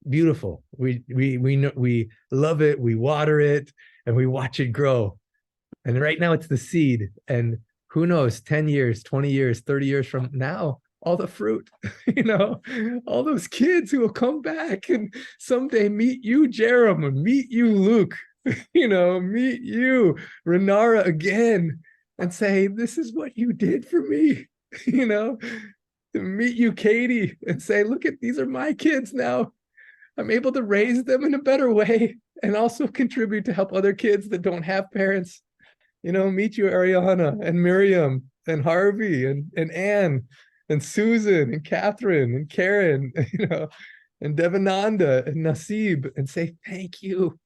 beautiful. We know, we love it, we water it, and we watch it grow. And right now it's the seed. And who knows, 10 years, 20 years, 30 years from now, all the fruit, you know, all those kids who will come back and someday meet you, Jerem, and meet you, Luke, you know, meet you, Renara again, and say, this is what you did for me, you know, to meet you, Katie, and say, look at, these are my kids now. I'm able to raise them in a better way and also contribute to help other kids that don't have parents. You know, meet you, Ariana and Miriam and Harvey and Anne and Susan and Catherine and Karen, you know, and Devananda and Nasib, and say, thank you.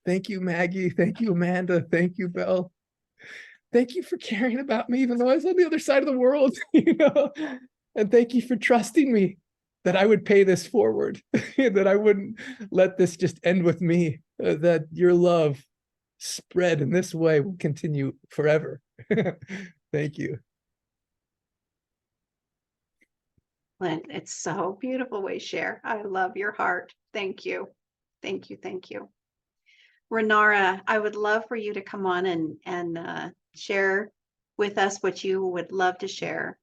Thank you, Maggie. Thank you, Amanda. Thank you, Belle. thank you for caring about me, even though I was on the other side of the world, and thank you for trusting me that I would pay this forward, that I wouldn't let this just end with me, that your love spread in this way will continue forever. Thank you. Clint, it's so beautiful way share. I love your heart. Thank you. Thank you. Thank you. Renara, I would love for you to come on and share with us what you would love to share.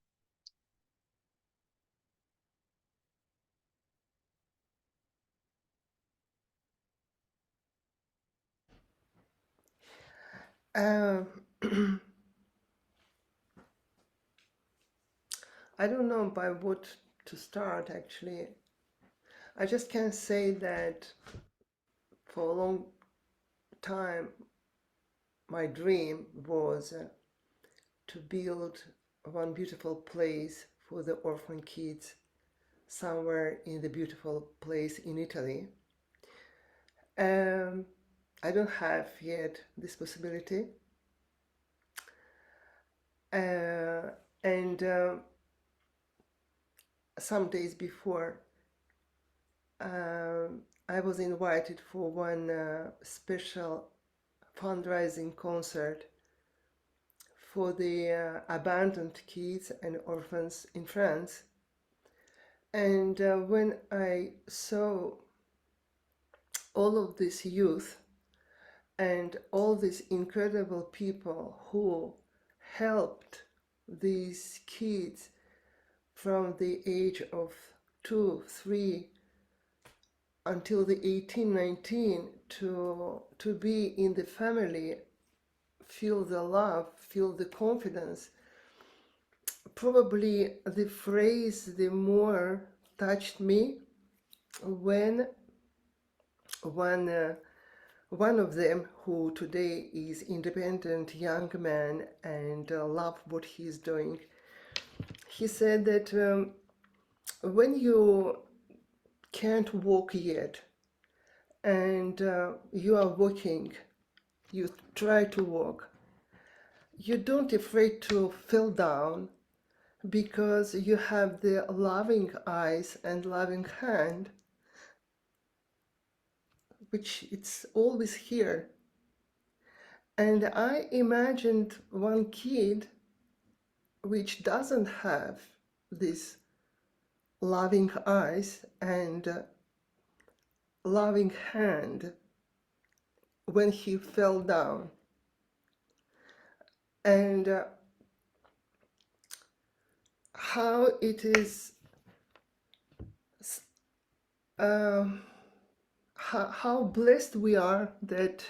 Um, I don't know by what to start, actually. I just can say that for a long time, my dream was to build one beautiful place for the orphan kids somewhere in the beautiful place in Italy. I don't have yet this possibility. And some days before, I was invited for one special fundraising concert for the abandoned kids and orphans in France. And when I saw all of this youth and all these incredible people who helped these kids from the age of 2, 3 until the 18, 19 to be in the family, feel the love, feel the confidence. Probably the phrase the more touched me when one of them, who today is independent young man and love what he's doing, he said that when you can't walk yet and you are walking, you try to walk, you don't afraid to fall down because you have the loving eyes and loving hand, which it's always here. And I imagined one kid which doesn't have this loving eyes and loving hand when he fell down. And how it is, how blessed we are that,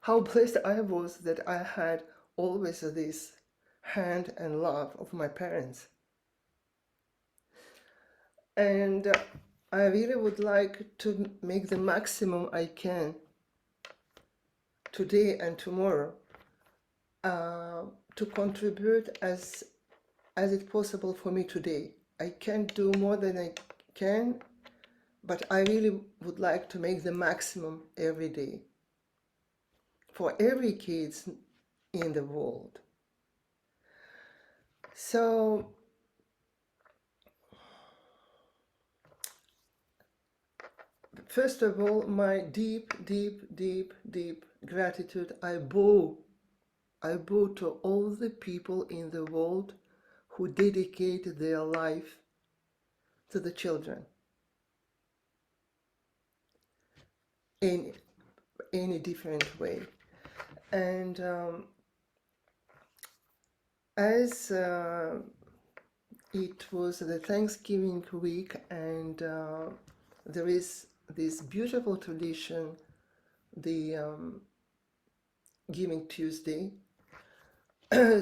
how blessed I was that I had always this hand and love of my parents. And I really would like to make the maximum I can today and tomorrow to contribute as it's possible for me today. I can't do more than I can, but I really would like to make the maximum every day for every kid in the world. So first of all, my deep, deep, deep, deep gratitude I bow to all the people in the world who dedicate their life to the children in any different way. And as it was the Thanksgiving week, and there is this beautiful tradition, the Giving Tuesday.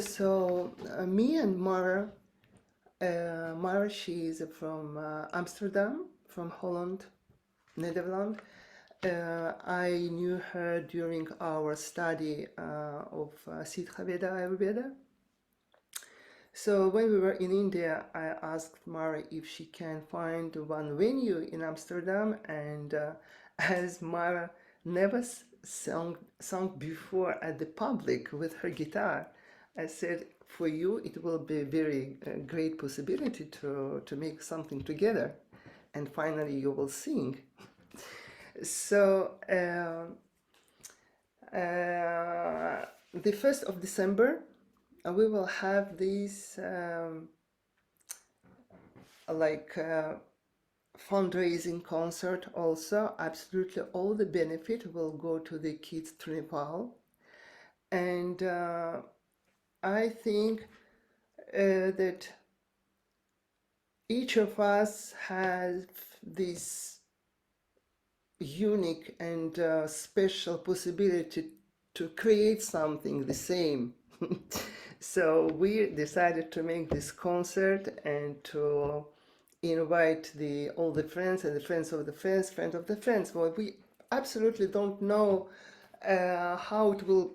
So me and Mara, she is from Amsterdam, from Holland, Netherlands. I knew her during our study of Siddha Veda, Ayurveda. So when we were in India, I asked Mara if she can find one venue in Amsterdam, and as Mara never sung before at the public with her guitar. I said, for you, it will be a very great possibility to make something together. And finally, you will sing. So the 1st of December, we will have this fundraising concert also. Absolutely all the benefit will go to the kids to Nepal. And I think that each of us has this unique and special possibility to create something the same. So we decided to make this concert and to invite all the friends and the friends of the friends, friends of the friends. Well, we absolutely don't know how it will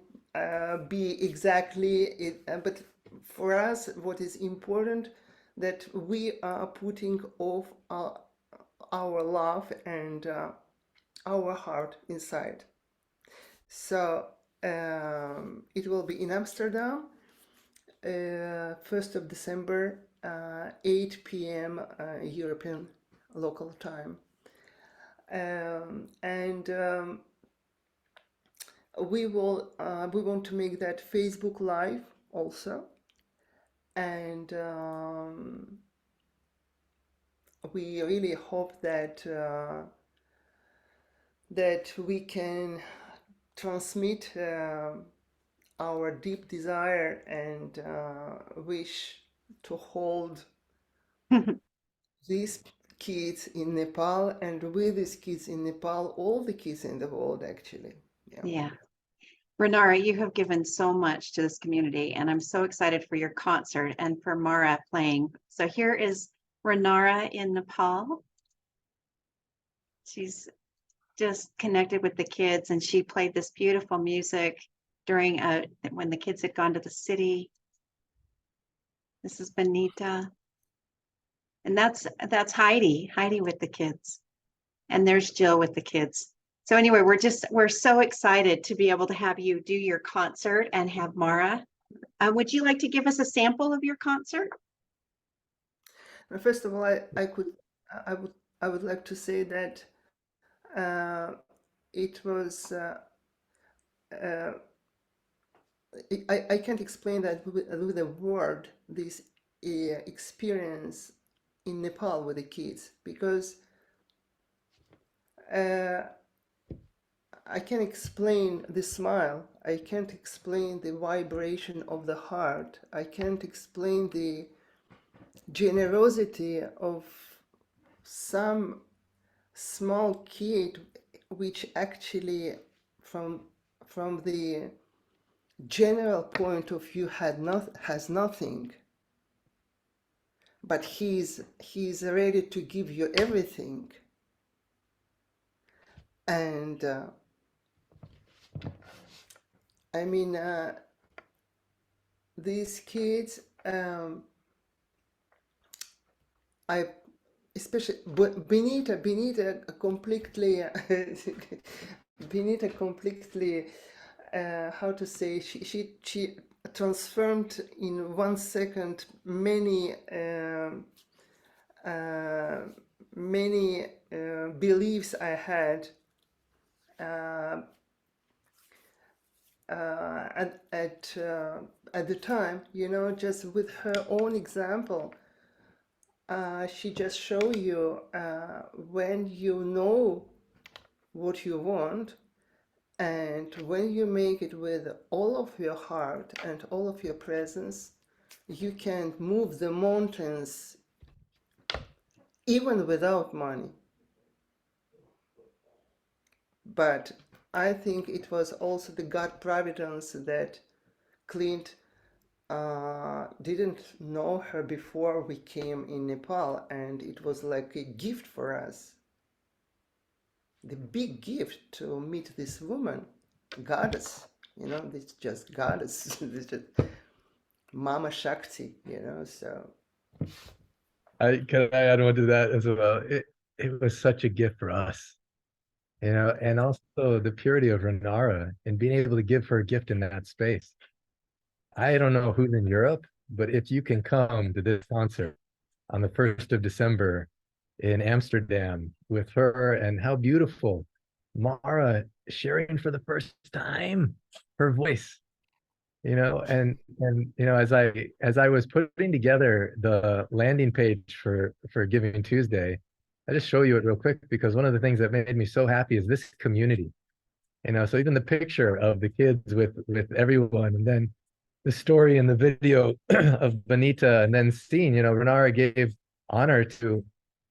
be exactly, but for us, what is important that we are putting off our love and our heart inside. So it will be in Amsterdam, 1st of December, 8 p.m. European local time. We want to make that Facebook Live also. And we really hope that that we can transmit our deep desire and wish to hold these kids in Nepal, and with these kids in Nepal, all the kids in the world, actually. Yeah. Renara, you have given so much to this community, and I'm so excited for your concert and for Mara playing. So here is Renara in Nepal. She's just connected with the kids, and she played this beautiful music during when the kids had gone to the city. This is Benita. And that's Heidi with the kids. And there's Jill with the kids. So anyway, we're so excited to be able to have you do your concert and have Mara. Would you like to give us a sample of your concert? First of all, I would like to say that it was I can't explain that with a word, this experience in Nepal with the kids, because I can explain the smile, I can't explain the vibration of the heart, I can't explain the generosity of some small kid, which actually from the general point of view has nothing, but he's ready to give you everything. And I mean, these kids, especially Benita completely Benita completely how to say, she transformed in 1 second many beliefs I had at the time, you know, just with her own example. She just show you when you know what you want, and when you make it with all of your heart and all of your presence, you can move the mountains even without money. But I think it was also the God providence that Clint didn't know her before we came in Nepal, and it was like a gift for us. The big gift to meet this woman, goddess, you know, it's just goddess, it's just Mama Shakti, you know, so. Can I add on to that as well? It was such a gift for us. and also the purity of Renara and being able to give her a gift in that space. I don't know who's in Europe, but if you can come to this concert on the 1st of December in Amsterdam with her, and how beautiful Mara sharing for the first time her voice, as I was putting together the landing page for Giving Tuesday, I just show you it real quick because one of the things that made me so happy is this community. So even the picture of the kids with everyone, and then the story and the video of Benita, and then seeing, Renara gave honor to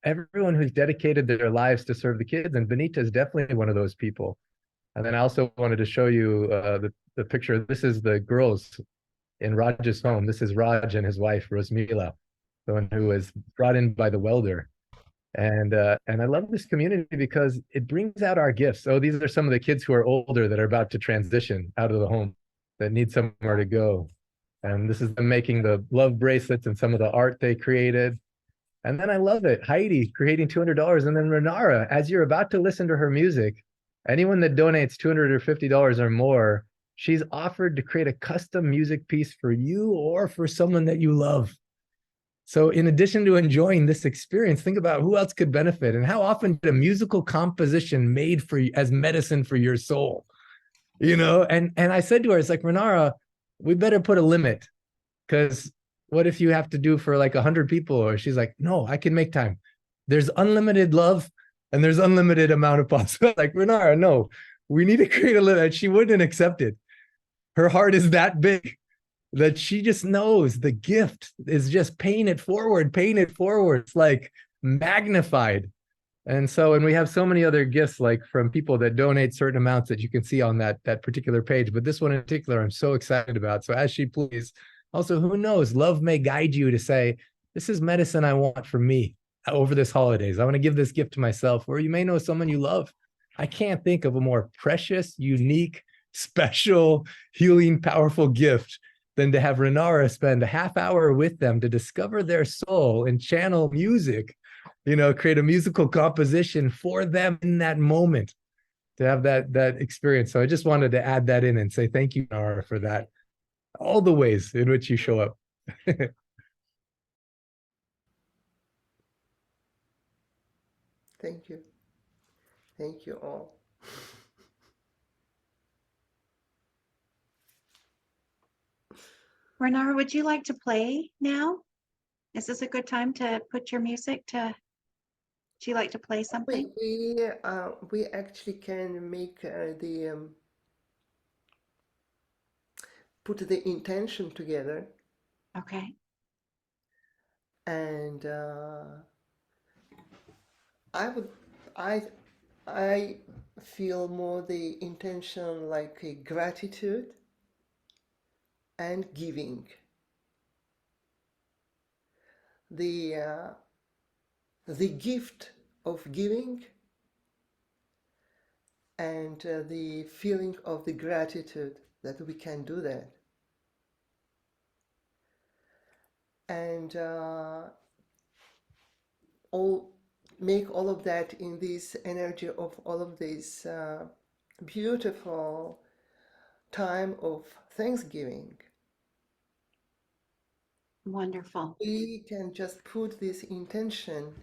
everyone who's dedicated their lives to serve the kids, and Benita is definitely one of those people. And then I also wanted to show you the picture. This is the girls in Raj's home. This is Raj and his wife, Rosmila, the one who was brought in by the welder. And I love this community because it brings out our gifts. So these are some of the kids who are older that are about to transition out of the home, that need somewhere to go. And this is them making the love bracelets and some of the art they created. And then I love it, Heidi creating $200, and then Renara, as you're about to listen to her music, anyone that donates $200 or $50 or more, she's offered to create a custom music piece for you or for someone that you love. So in addition to enjoying this experience, think about who else could benefit, and how often did a musical composition made for you as medicine for your soul, and I said to her, it's like, Renara, we better put a limit, because what if you have to do for like 100 people? Or she's like, no, I can make time. There's unlimited love and there's unlimited amount of possibility. Like, Renara, no, we need to create a limit. She wouldn't accept it. Her heart is that big that she just knows the gift is just paying it forward. It's like magnified. And we have so many other gifts, like from people that donate certain amounts that you can see on that particular page. But this one in particular, I'm so excited about. So as she please, also, who knows, love may guide you to say, this is medicine I want for me over this holidays. I want to give this gift to myself, or you may know someone you love. I can't think of a more precious, unique, special, healing, powerful gift than to have Renara spend a half hour with them to discover their soul and channel music, create a musical composition for them in that moment, to have that experience. So I just wanted to add that in and say thank you, Renara, for that, all the ways in which you show up. Thank you. Thank you all. Renara, would you like to play now? Is this a good time to put your music to? Would you like to play something? We actually can make put the intention together, Okay. and I feel more the intention like a gratitude and giving. The gift of giving and the feeling of the gratitude that we can do that. And make all of that in this energy of all of this beautiful time of Thanksgiving. Wonderful. We can just put this intention.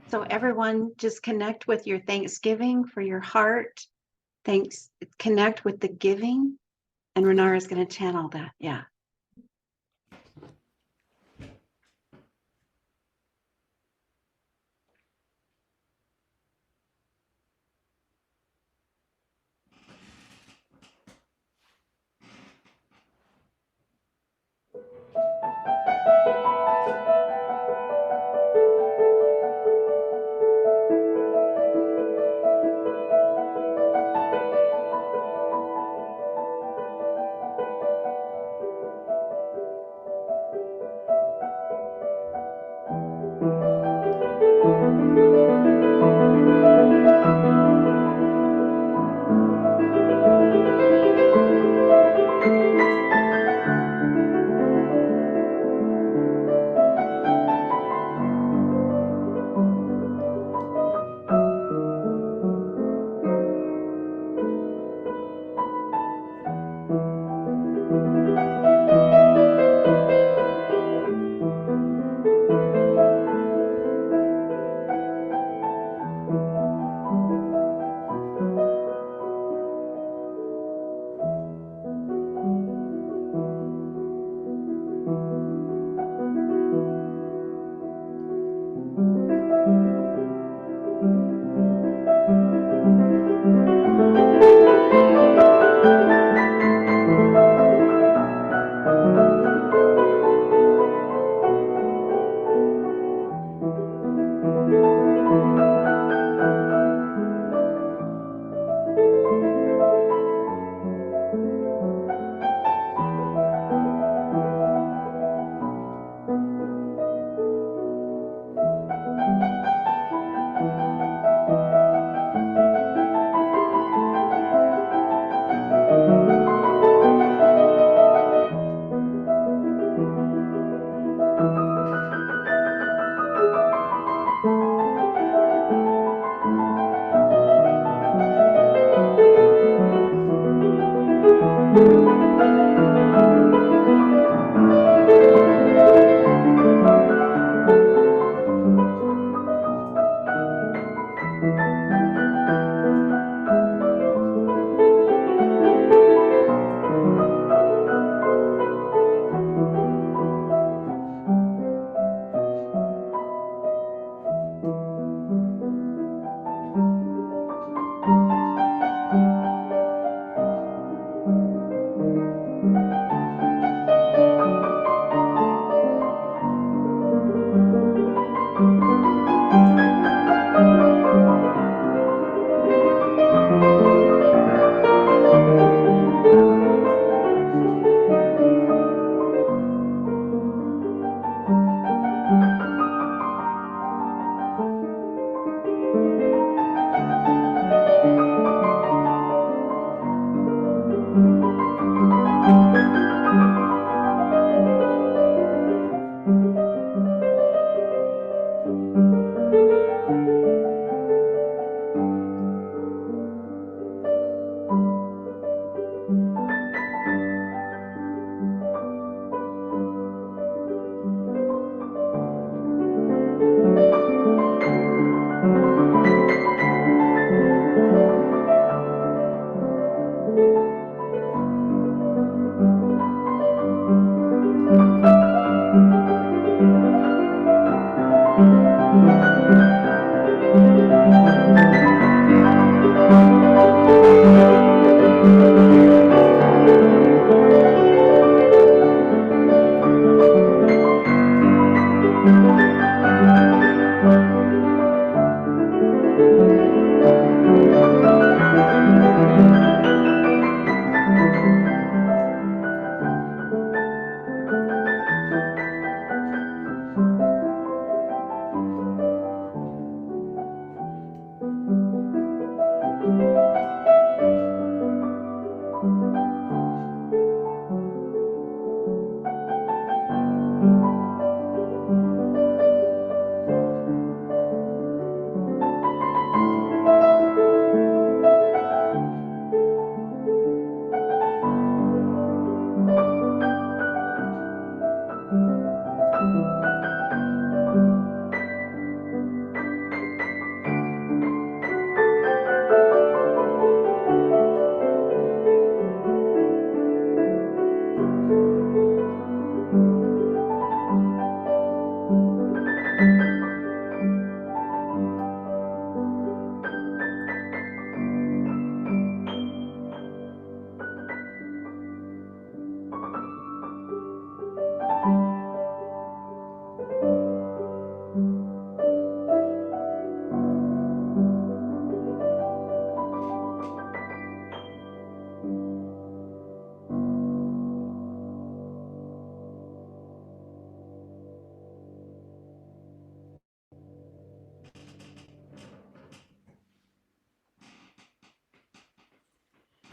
So everyone, just connect with your Thanksgiving for your heart. Connect with the giving, and Renara is going to channel that. Yeah.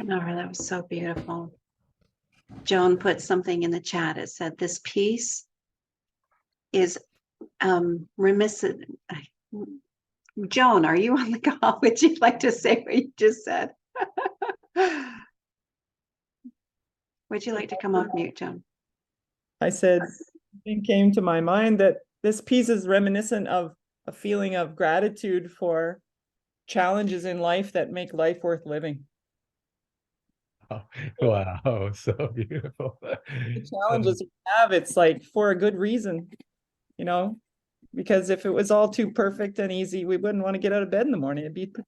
Renara, that was so beautiful. Joan put something in the chat. It said, this piece is reminiscent. Joan, are you on the call? Would you like to say what you just said? Would you like to come off mute, Joan? I said, it came to my mind that this piece is reminiscent of a feeling of gratitude for challenges in life that make life worth living. Oh, wow, so beautiful. The challenges we have, it's like for a good reason, you know, because if it was all too perfect and easy, we wouldn't want to get out of bed in the morning.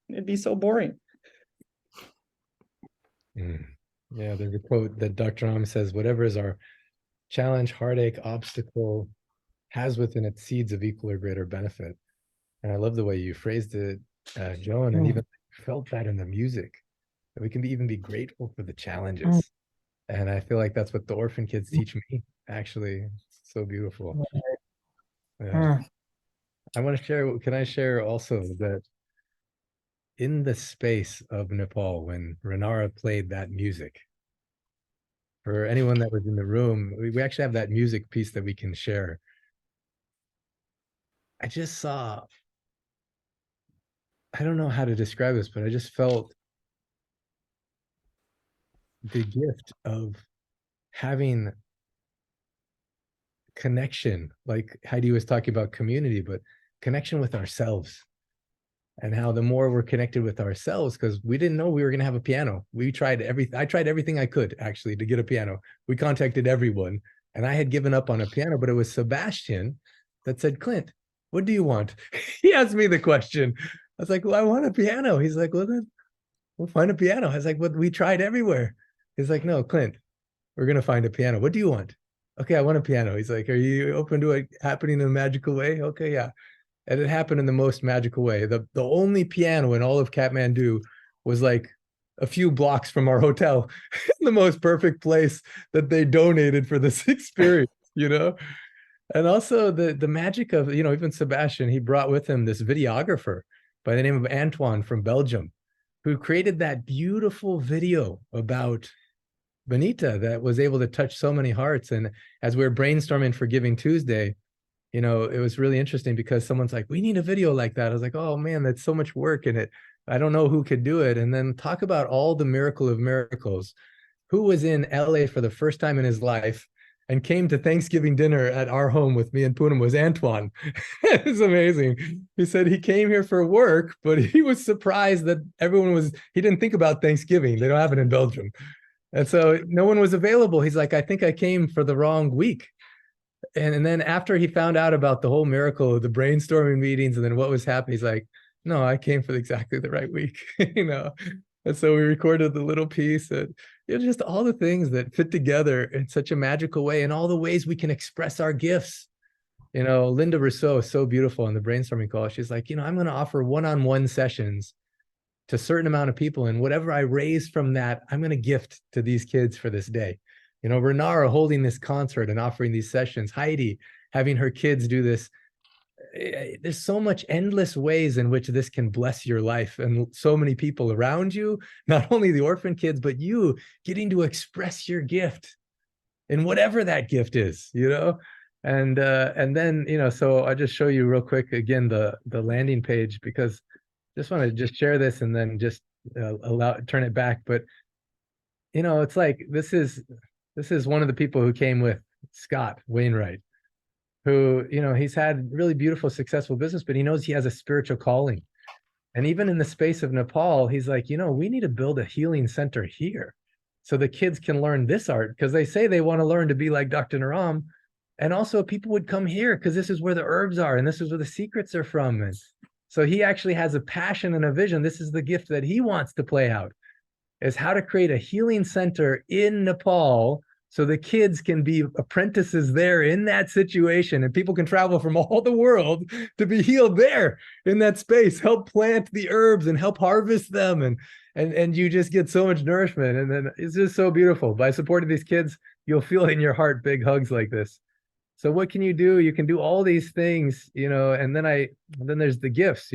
It'd be so boring. Yeah, there's a quote that Dr. Am says, whatever is our challenge, heartache, obstacle has within it seeds of equal or greater benefit. And I love the way you phrased it, Joan, and even felt that in the music, that we can even be grateful for the challenges. And I feel like that's what the orphan kids teach me, actually. It's so beautiful. Yeah. I want to share, can I share also that in the space of Nepal, when Renara played that music, for anyone that was in the room, we actually have that music piece that we can share. I just saw, I don't know how to describe this, but I just felt the gift of having connection, like Heidi was talking about community, but connection with ourselves, and how the more we're connected with ourselves, because we didn't know we were going to have a piano. We tried everything. I tried everything I could actually to get a piano. We contacted everyone, and I had given up on a piano, but it was Sebastian that said, Clint, what do you want? He asked me the question. I was like, well, I want a piano. He's like, well, then we'll find a piano. I was like, but we tried everywhere. He's like, no, Clint, we're going to find a piano. What do you want? Okay, I want a piano. He's like, are you open to it happening in a magical way? Okay, yeah. And it happened in the most magical way. The only piano in all of Kathmandu was like a few blocks from our hotel, the most perfect place that they donated for this experience, you know? And also the magic of, you know, even Sebastian, he brought with him this videographer by the name of Antoine from Belgium, who created that beautiful video about Benita that was able to touch so many hearts. And as we were brainstorming for Giving Tuesday, you know, it was really interesting because someone's like, we need a video like that. I was like, oh man, that's so much work in it. I don't know who could do it. And then talk about all the miracle of miracles. Who was in LA for the first time in his life and came to Thanksgiving dinner at our home with me and Poonam was Antoine. It's amazing. He said he came here for work, but he was surprised that he didn't think about Thanksgiving. They don't have it in Belgium. And so no one was available. He's like, I think I came for the wrong week. And then after he found out about the whole miracle of the brainstorming meetings and then what was happening, he's like, no, I came for exactly the right week, you know? And so we recorded the little piece and just all the things that fit together in such a magical way and all the ways we can express our gifts. You know, Linda Rousseau is so beautiful in the brainstorming call. She's like, you know, I'm going to offer one-on-one sessions to a certain amount of people. And whatever I raise from that, I'm going to gift to these kids for this day. You know, Renara holding this concert and offering these sessions, Heidi having her kids do this. There's so much endless ways in which this can bless your life and so many people around you, not only the orphan kids, but you getting to express your gift in whatever that gift is, you know? And then, so I'll just show you real quick again the landing page, because just want to just share this and then just turn it back. But it's like this is one of the people who came with Scott Wainwright, who he's had really beautiful, successful business, but he knows he has a spiritual calling. And even in the space of Nepal, he's like, we need to build a healing center here so the kids can learn this art, because they say they want to learn to be like Dr. Naram. And also people would come here because this is where the herbs are and this is where the secrets are from. And so he actually has a passion and a vision. This is the gift that he wants to play out, is how to create a healing center in Nepal so the kids can be apprentices there in that situation, and people can travel from all the world to be healed there in that space, help plant the herbs and help harvest them. And you just get so much nourishment. And then it's just so beautiful. By supporting these kids, you'll feel in your heart big hugs like this. So what can you do? You can do all these things, and then there's the gifts,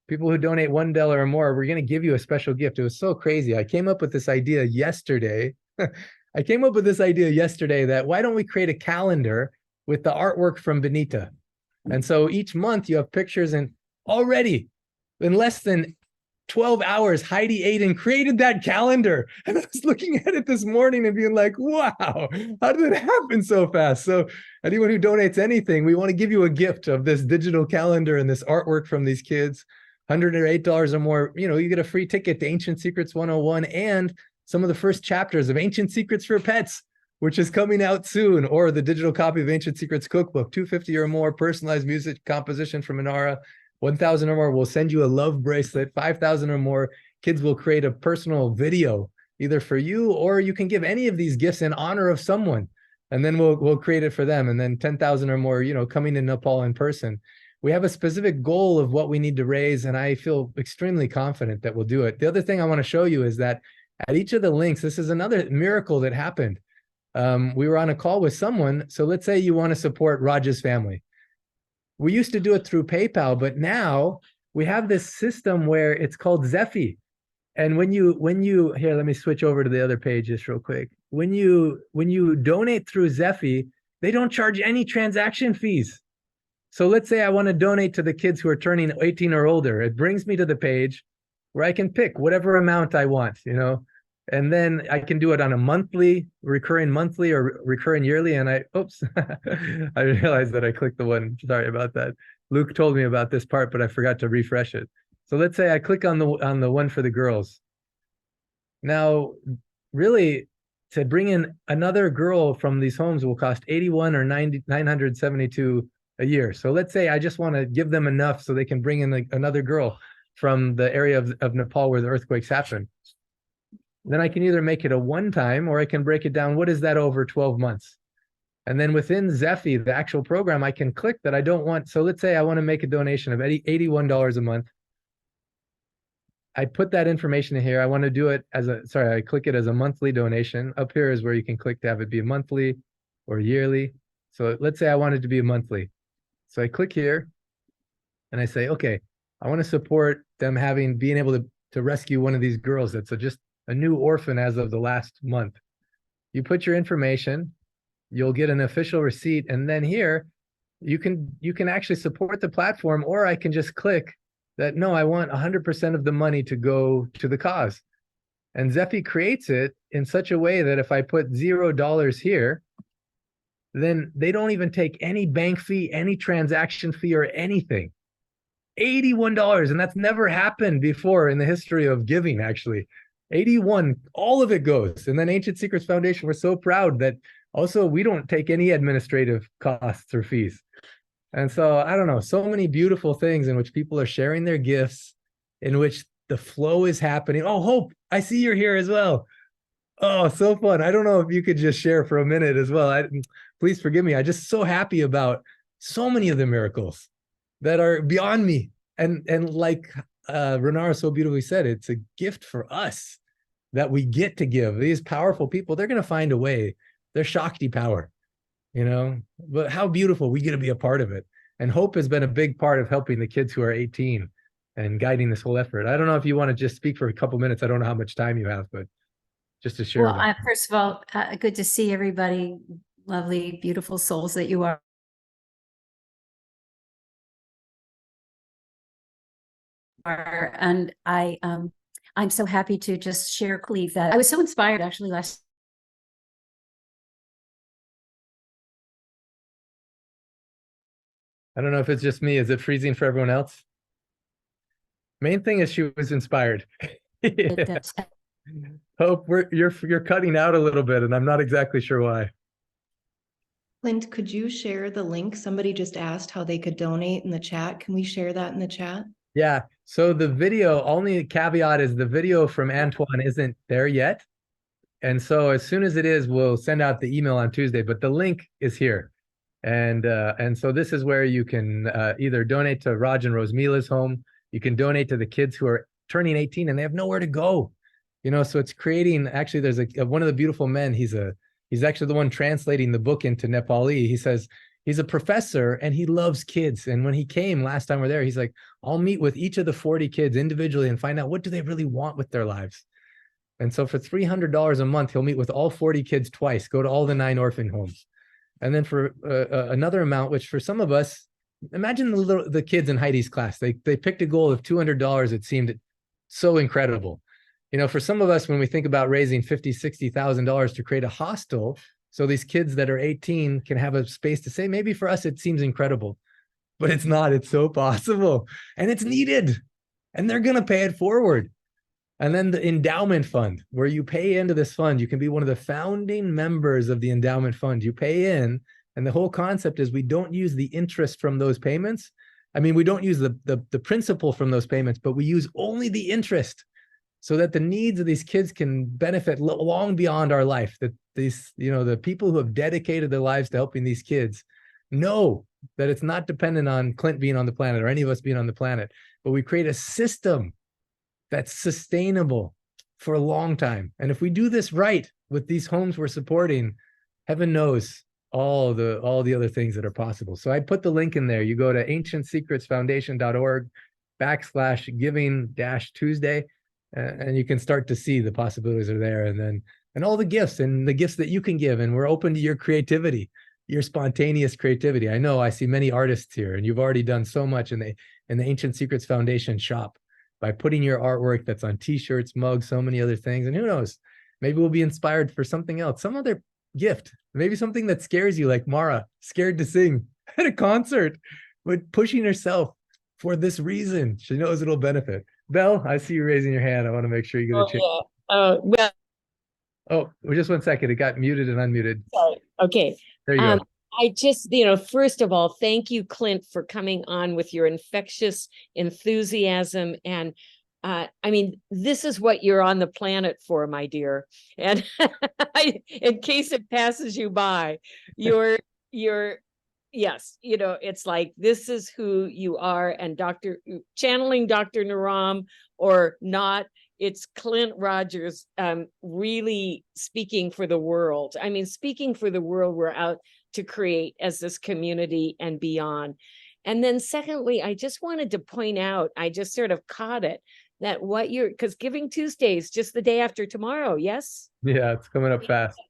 people who donate $1 or more, we're going to give you a special gift. It was so crazy. I came up with this idea yesterday. That why don't we create a calendar with the artwork from Benita? And so each month you have pictures, and already in less than 12 hours, Heidi Aiden created that calendar. And I was looking at it this morning and being like, wow, how did it happen so fast? So anyone who donates anything, we want to give you a gift of this digital calendar and this artwork from these kids. $108 or more, you get a free ticket to Ancient Secrets 101 and some of the first chapters of Ancient Secrets for Pets, which is coming out soon, or the digital copy of Ancient Secrets Cookbook, $250 or more, personalized music composition from Renara. 1,000 or more, we'll send you a love bracelet. 5,000 or more, kids will create a personal video, either for you, or you can give any of these gifts in honor of someone, and then we'll create it for them. And then 10,000 or more, coming to Nepal in person. We have a specific goal of what we need to raise, and I feel extremely confident that we'll do it. The other thing I want to show you is that at each of the links, this is another miracle that happened. We were on a call with someone. So let's say you want to support Raj's family. We used to do it through PayPal, but now we have this system where it's called Zephy. And when you here, let me switch over to the other page just real quick. When you donate through Zephy, they don't charge any transaction fees. So let's say I want to donate to the kids who are turning 18 or older. It brings me to the page where I can pick whatever amount I want, and then I can do it on a recurring monthly or recurring yearly. And I realized that I clicked the one. Sorry about that. Luke told me about this part, but I forgot to refresh it. So let's say I click on the one for the girls. Now, really, to bring in another girl from these homes will cost $81 or $972 a year. So let's say I just want to give them enough so they can bring in another girl from the area of Nepal where the earthquakes happen. Then I can either make it a one-time, or I can break it down. What is that over 12 months? And then within Zephy, the actual program, I can click that I don't want. So let's say I want to make a donation of $81 a month. I put that information in here. I want to do it I click it as a monthly donation. Up here is where you can click to have it be a monthly or yearly. So let's say I want it to be a monthly. So I click here and I say, okay, I want to support them being able to rescue one of these girls that's just a new orphan as of the last month. You put your information, you'll get an official receipt, and then here you can actually support the platform, or I can just click that, no, I want 100% of the money to go to the cause. And Zephy creates it in such a way that if I put $0 here, then they don't even take any bank fee, any transaction fee, or anything. $81, and that's never happened before in the history of giving, actually. 81, all of it goes. And then Ancient Secrets Foundation, we're so proud that also we don't take any administrative costs or fees. And so, I don't know, so many beautiful things in which people are sharing their gifts, in which the flow is happening. Oh, Hope, I see you're here as well. Oh, so fun. I don't know if you could just share for a minute as well. Please forgive me. I'm just so happy about so many of the miracles that are beyond me. And like Renara so beautifully said, it's a gift for us that we get to give. These powerful people, they're going to find a way. They're Shakti power, but how beautiful we get to be a part of it. And Hope has been a big part of helping the kids who are 18 and guiding this whole effort. I don't know if you want to just speak for a couple minutes. I don't know how much time you have, but just to share. Well, first of all, good to see everybody, lovely, beautiful souls that you are. are. And I'm so happy to just share, Cleve, that I was so inspired actually last. I don't know if it's just me. Is it freezing for everyone else? Main thing is she was inspired. Yeah. Hope you're cutting out a little bit, and I'm not exactly sure why. Clint, could you share the link? Somebody just asked how they could donate in the chat. Can we share that in the chat? Yeah. So the video, only caveat is the video from Antoine isn't there yet. And so as soon as it is, we'll send out the email on Tuesday, but the link is here. And so this is where you can either donate to Raj and Rosemila's home. You can donate to the kids who are turning 18 and they have nowhere to go. You know, so it's creating, actually, there's one of the beautiful men. He's actually the one translating the book into Nepali. He says he's a professor and he loves kids. And when he came last time we're there, he's like, I'll meet with each of the 40 kids individually and find out what do they really want with their lives. And so for $300 a month, he'll meet with all 40 kids twice, go to all the 9 orphan homes. And then for another amount, which for some of us, imagine the kids in Heidi's class, they picked a goal of $200. It seemed so incredible. You know, for some of us, when we think about raising $50,000, $60,000 to create a hostel, so these kids that are 18 can have a space to say, maybe for us, it seems incredible, but it's not. It's so possible and it's needed and they're going to pay it forward. And then the endowment fund, where you pay into this fund, you can be one of the founding members of the endowment fund. You pay in, and the whole concept is we don't use the interest from those payments. I mean, we don't use the principal from those payments, but we use only the interest so that the needs of these kids can benefit long beyond our life. That these, you know, the people who have dedicated their lives to helping these kids know that it's not dependent on Clint being on the planet or any of us being on the planet, but we create a system that's sustainable for a long time. And if we do this right with these homes we're supporting, heaven knows all the other things that are possible. So I put the link in there. You go to ancientsecretsfoundation.org/giving-Tuesday, and you can start to see the possibilities are there. And all the gifts that you can give. And we're open to your creativity, your spontaneous creativity. I know I see many artists here, and you've already done so much in the Ancient Secrets Foundation shop by putting your artwork that's on t-shirts, mugs, so many other things. And who knows, maybe we'll be inspired for something else, some other gift, maybe something that scares you, like Mara, scared to sing at a concert, but pushing herself for this reason. She knows it'll benefit. Belle, I see you raising your hand. I want to make sure you get a chance. Yeah. Well, oh, just 1 second. It got muted and unmuted. sorry. Okay. There you go. I just, first of all, thank you, Clint, for coming on with your infectious enthusiasm. And I mean, this is what you're on the planet for, my dear. And in case it passes you by, yes, it's like, this is who you are. And channeling Dr. Naram or not, it's Clint Rogers really speaking for the world. I mean, speaking for the world we're out to create as this community and beyond. And then secondly, I just wanted to point out, I just sort of caught it, that because Giving Tuesday is just the day after tomorrow, yes? Yeah, it's coming up fast.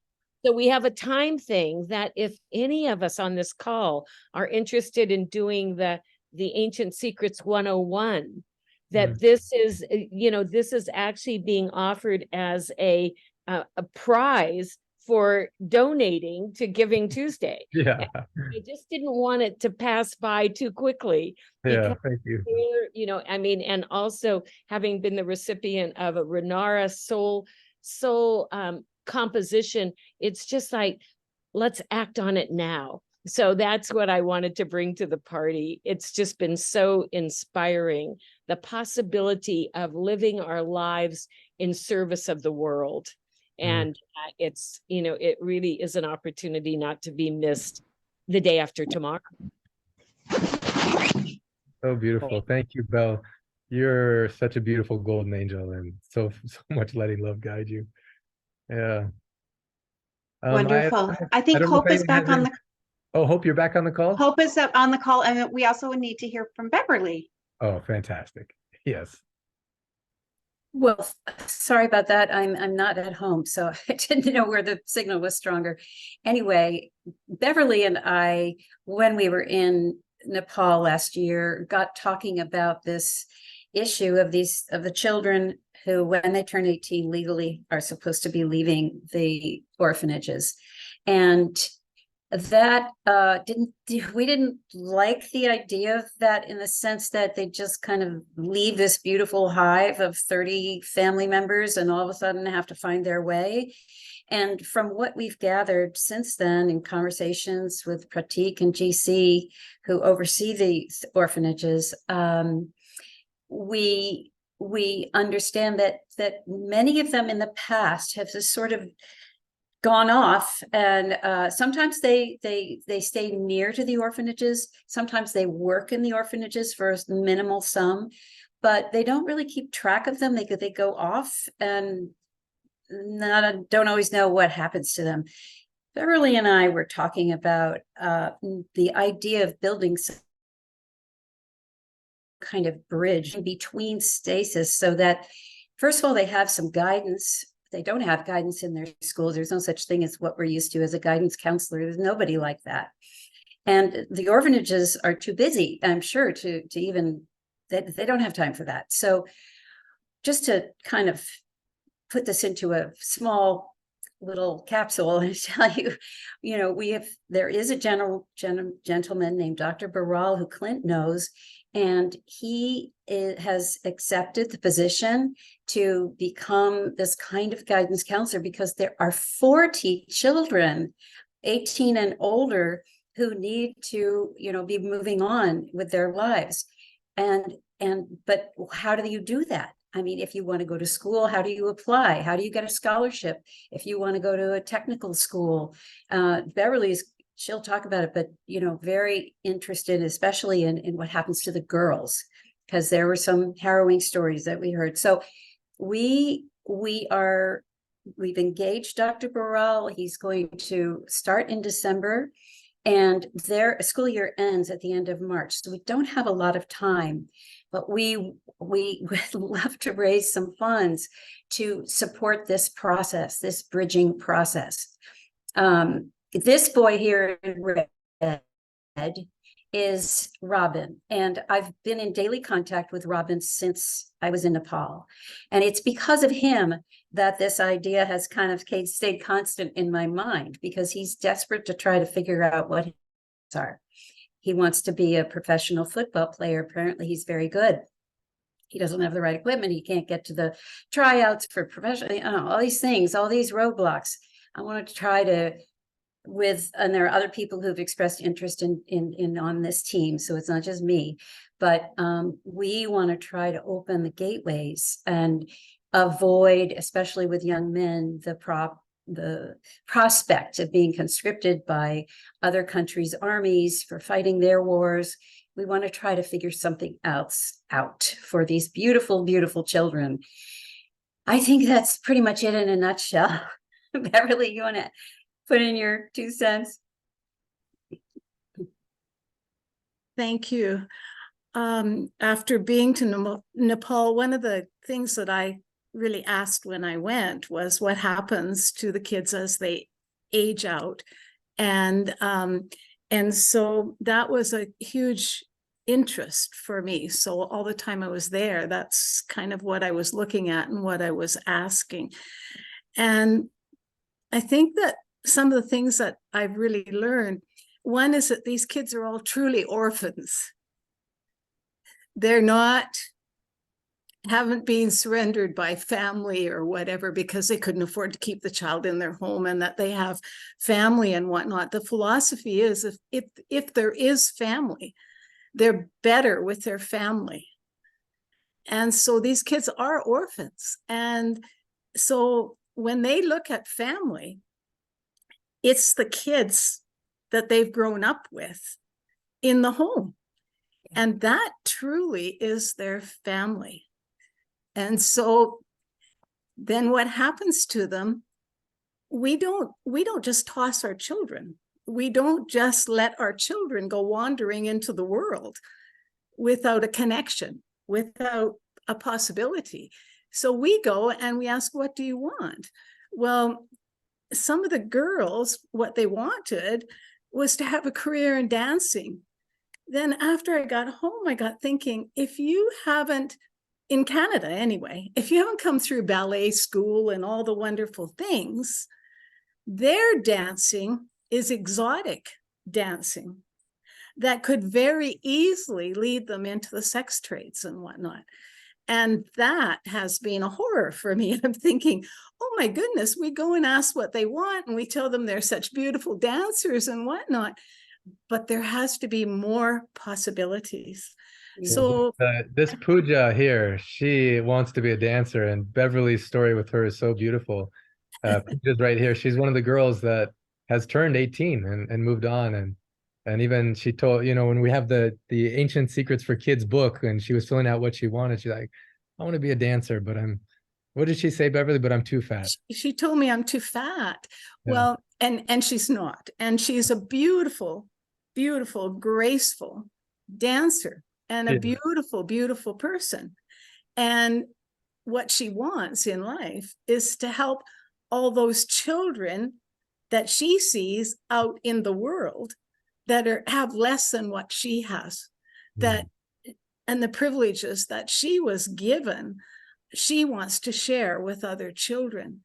So we have a time thing that if any of us on this call are interested in doing the Ancient Secrets 101, that this is, this is actually being offered as a prize for donating to Giving Tuesday. Yeah. I just didn't want it to pass by too quickly. Yeah, thank you. And also having been the recipient of a Renara soul composition, it's just like, let's act on it now. So that's what I wanted to bring to the party. It's just been so inspiring, the possibility of living our lives in service of the world. And it's, it really is an opportunity not to be missed the day after tomorrow. So beautiful. Thank you, Belle. You're such a beautiful golden angel, and so much letting love guide you. Yeah. Wonderful. I think Hope is back on the. Oh, Hope, you're back on the call? Hope is up on the call, and we also need to hear from Beverly. Oh, fantastic. Yes. Well, sorry about that. I'm not at home, so I didn't know where the signal was stronger. Anyway, Beverly and I, when we were in Nepal last year, got talking about this issue of the children who, when they turn 18 legally, are supposed to be leaving the orphanages. And that we didn't like the idea of that, in the sense that they just kind of leave this beautiful hive of 30 family members and all of a sudden have to find their way. And from what we've gathered since then in conversations with Pratik and GC, who oversee the orphanages, we understand that many of them in the past have just sort of gone off, and sometimes they stay near to the orphanages. Sometimes they work in the orphanages for a minimal sum, but they don't really keep track of them. They go off and don't always know what happens to them. Beverly and I were talking about the idea of building some kind of bridge between stasis, so that, first of all, they have some guidance. They don't have guidance in their schools. There's no such thing as what we're used to as a guidance counselor. There's nobody like that. And the orphanages are too busy, I'm sure, to even, they don't have time for that. So just to kind of put this into a small little capsule and tell you, there is a gentleman named Dr. Baral, who Clint knows, and he has accepted the position to become this kind of guidance counselor, because there are 40 children, 18 and older, who need to, be moving on with their lives. But how do you do that? I mean, if you want to go to school, how do you apply? How do you get a scholarship? If you want to go to a technical school, she'll talk about it, but, very interested, especially in what happens to the girls, because there were some harrowing stories that we heard. So we've engaged Dr. Baral. He's going to start in December, and their school year ends at the end of March. So we don't have a lot of time, but we would love to raise some funds to support this process, this bridging process. This boy here in red is Robin, and I've been in daily contact with Robin since I was in Nepal. And it's because of him that this idea has kind of stayed constant in my mind, because he's desperate to try to figure out what his are. He wants to be a professional football player. Apparently, he's very good. He doesn't have the right equipment. He can't get to the tryouts for professional, all these things, all these roadblocks. I wanted to try to, and there are other people who've expressed interest in on this team, so it's not just me, but we want to try to open the gateways and avoid, especially with young men, the prospect of being conscripted by other countries' armies for fighting their wars. We want to try to figure something else out for these beautiful, beautiful children. I think that's pretty much it in a nutshell. Beverly, you want to put in your 2 cents? Thank you. After being to Nepal, one of the things that I really asked when I went was what happens to the kids as they age out. And so that was a huge interest for me. So all the time I was there, that's kind of what I was looking at and what I was asking. And I think that some of the things that I've really learned, one is that these kids are all truly orphans. They're haven't been surrendered by family or whatever because they couldn't afford to keep the child in their home, and that they have family and whatnot. The philosophy is if there is family, they're better with their family. And so these kids are orphans. And so when they look at family, it's the kids that they've grown up with in the home. And that truly is their family. And so then what happens to them, we don't just toss our children. We don't just let our children go wandering into the world without a connection, without a possibility. So we go and we ask, what do you want? Well, some of the girls, what they wanted was to have a career in dancing. Then after I got home, I got thinking, if you haven't in Canada anyway, if you haven't come through ballet school and all the wonderful things, their dancing is exotic dancing that could very easily lead them into the sex trades and whatnot. And that has been a horror for me. I'm thinking, oh my goodness, we go and ask what they want and we tell them they're such beautiful dancers and whatnot, but there has to be more possibilities. So this Pooja here, she wants to be a dancer, and Beverly's story with her is so beautiful. Pooja's right here. She's one of the girls that has turned 18 and moved on, and even she told, you know, when we have the Ancient Secrets for Kids book, and she was filling out what she wanted, she's like, I want to be a dancer, but what did she say, Beverly? But I'm too fat. She told me I'm too fat. Yeah. Well, and she's not. And she's a beautiful, beautiful, graceful dancer and a beautiful, beautiful person. And what she wants in life is to help all those children that she sees out in the world that have less than what she has, that and the privileges that she was given, she wants to share with other children.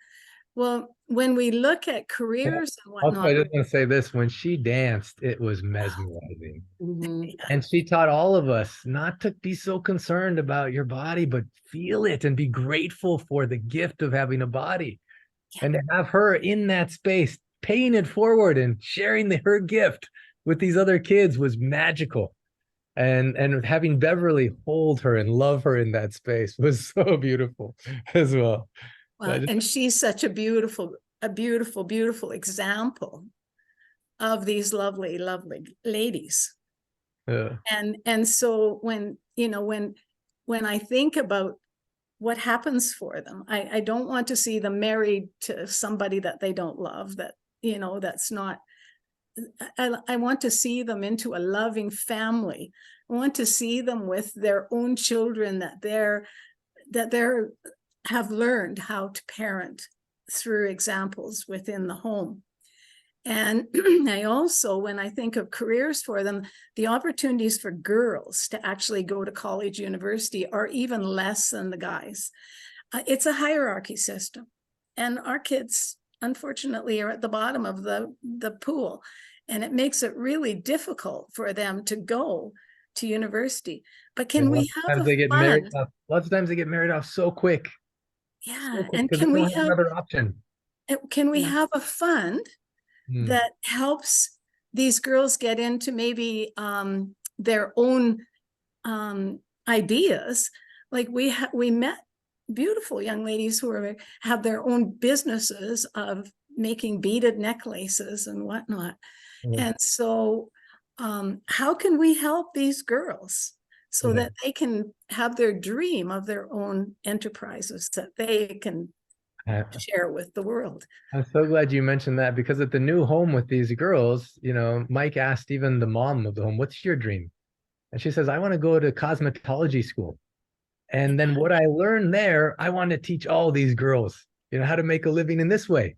Well, when we look at careers and whatnot, Also, I just want to say this: when she danced, it was mesmerizing. Mm-hmm. And she taught all of us not to be so concerned about your body, but feel it and be grateful for the gift of having a body. Yeah. And to have her in that space, paying it forward and sharing her gift with these other kids was magical. And having Beverly hold her and love her in that space was so beautiful as well. Well, and she's such a beautiful, beautiful example of these lovely, lovely ladies. Yeah. And so when, you know, when I think about what happens for them, I don't want to see them married to somebody that they don't love, that, you know, that's not, I want to see them into a loving family. I want to see them with their own children that they're have learned how to parent through examples within the home. And I also, when I think of careers for them, the opportunities for girls to actually go to college, university are even less than the guys. It's a hierarchy system. And our kids, unfortunately, are at the bottom of the pool. And it makes it really difficult for them to go to university. But can we have a fund? Lots of times they get married off so quick. Yeah, so quick, and can we have another option? Can we have a fund that helps these girls get into maybe their own ideas? Like we met beautiful young ladies who have their own businesses of making beaded necklaces and whatnot. And so how can we help these girls so that they can have their dream of their own enterprises that they can share with the world? I'm so glad you mentioned that, because at the new home with these girls, you know, Mike asked even the mom of the home, what's your dream? And she says, I want to go to cosmetology school. And then what I learned there, I want to teach all these girls, you know, how to make a living in this way.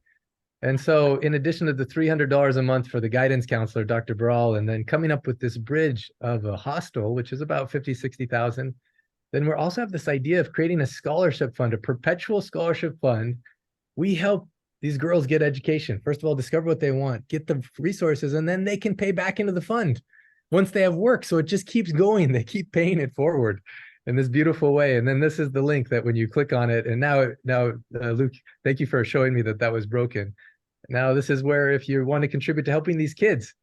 And so in addition to the $300 a month for the guidance counselor, Dr. Baral, and then coming up with this bridge of a hostel, which is about 50, 60,000, then we also have this idea of creating a scholarship fund, a perpetual scholarship fund. We help these girls get education. First of all, discover what they want, get the resources, and then they can pay back into the fund once they have work. So it just keeps going. They keep paying it forward in this beautiful way. And then this is the link that when you click on it, and now Luke, thank you for showing me that was broken. Now this is where, if you want to contribute to helping these kids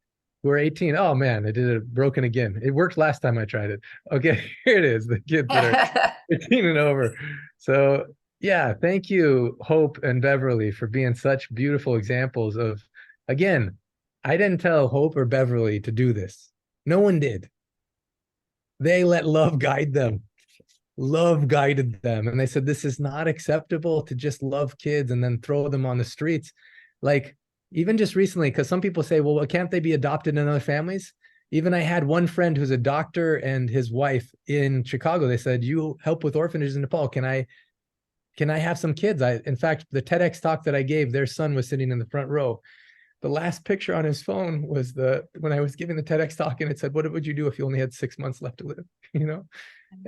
who are 18, oh man, I did it broken again. It worked last time I tried it. Okay, here it is, the kids that are 18 and over. So yeah, thank you, Hope and Beverly, for being such beautiful examples of, again, I didn't tell Hope or Beverly to do this. No one did. They let love guide them. Love guided them. And they said, this is not acceptable to just love kids and then throw them on the streets. Like, even just recently, because some people say, well, can't they be adopted in other families? Even I had one friend who's a doctor and his wife in Chicago. They said, you help with orphanages in Nepal. Can I have some kids? In fact, the TEDx talk that I gave, their son was sitting in the front row. the last picture on his phone was when I was giving the TEDx talk, and it said, what would you do if you only had 6 months left to live? You know?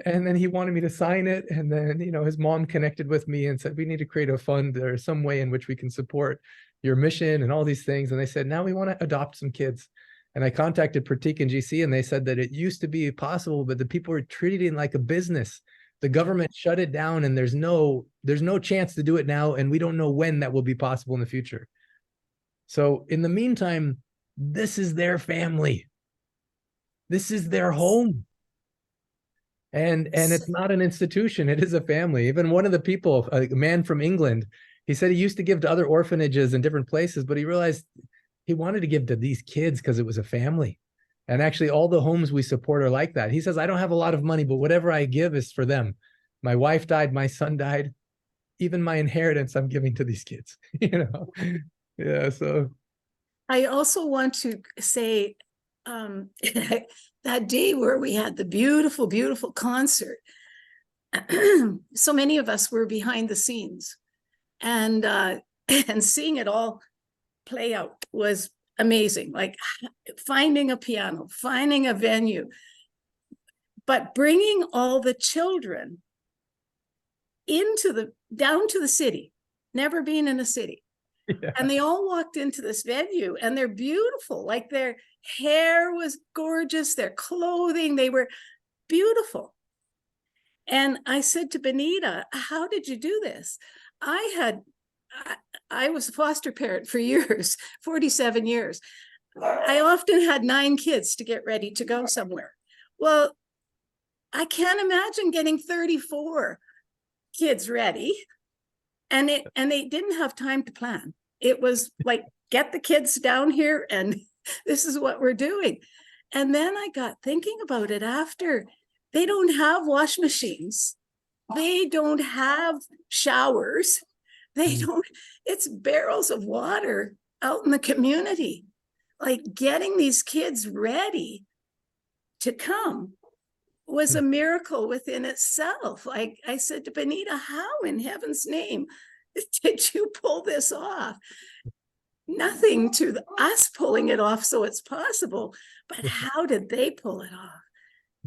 And then he wanted me to sign it. And then, you know, his mom connected with me and said, we need to create a fund or some way in which we can support your mission and all these things. And they said, now we want to adopt some kids. And I contacted Pratik and GC, and they said that it used to be possible, but the people were treating it like a business. The government shut it down, and there's no chance to do it now. And we don't know when that will be possible in the future. So in the meantime, this is their family. This is their home. And it's not an institution, it is a family. Even one of the people, a man from England, he said he used to give to other orphanages in different places, but he realized he wanted to give to these kids because it was a family. And actually all the homes we support are like that. He says, I don't have a lot of money, but whatever I give is for them. My wife died, my son died, even my inheritance I'm giving to these kids, you know? Yeah, so. I also want to say, that day where we had the beautiful, beautiful concert, so many of us were behind the scenes, and seeing it all play out was amazing. Like finding a piano, finding a venue, but bringing all the children down to the city, never been in a city. Yeah. And they all walked into this venue, and they're beautiful. Like their hair was gorgeous, their clothing, they were beautiful. And I said to Benita, how did you do this? I was a foster parent for years, 47 years. I often had 9 kids to get ready to go somewhere. Well, I can't imagine getting 34 kids ready. And they didn't have time to plan. It was like, get the kids down here, and this is what we're doing. And then I got thinking about it after. They don't have wash machines. They don't have showers. They don't, it's barrels of water out in the community. Like getting these kids ready to come was a miracle within itself. Like I said to Benita, how in heaven's name did you pull this off? Nothing to us pulling it off so it's possible, but how did they pull it off?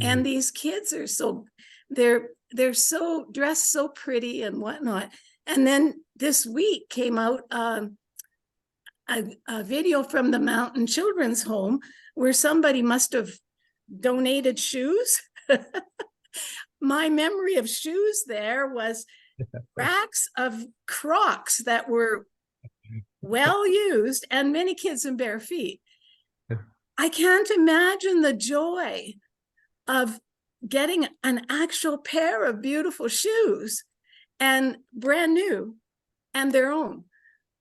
And these kids are so, they're so dressed so pretty and whatnot. And then this week came out a video from the Mountain Children's Home where somebody must have donated shoes. My memory of shoes there was racks of Crocs that were well used, and many kids in bare feet. I can't imagine the joy of getting an actual pair of beautiful shoes, and brand new, and their own.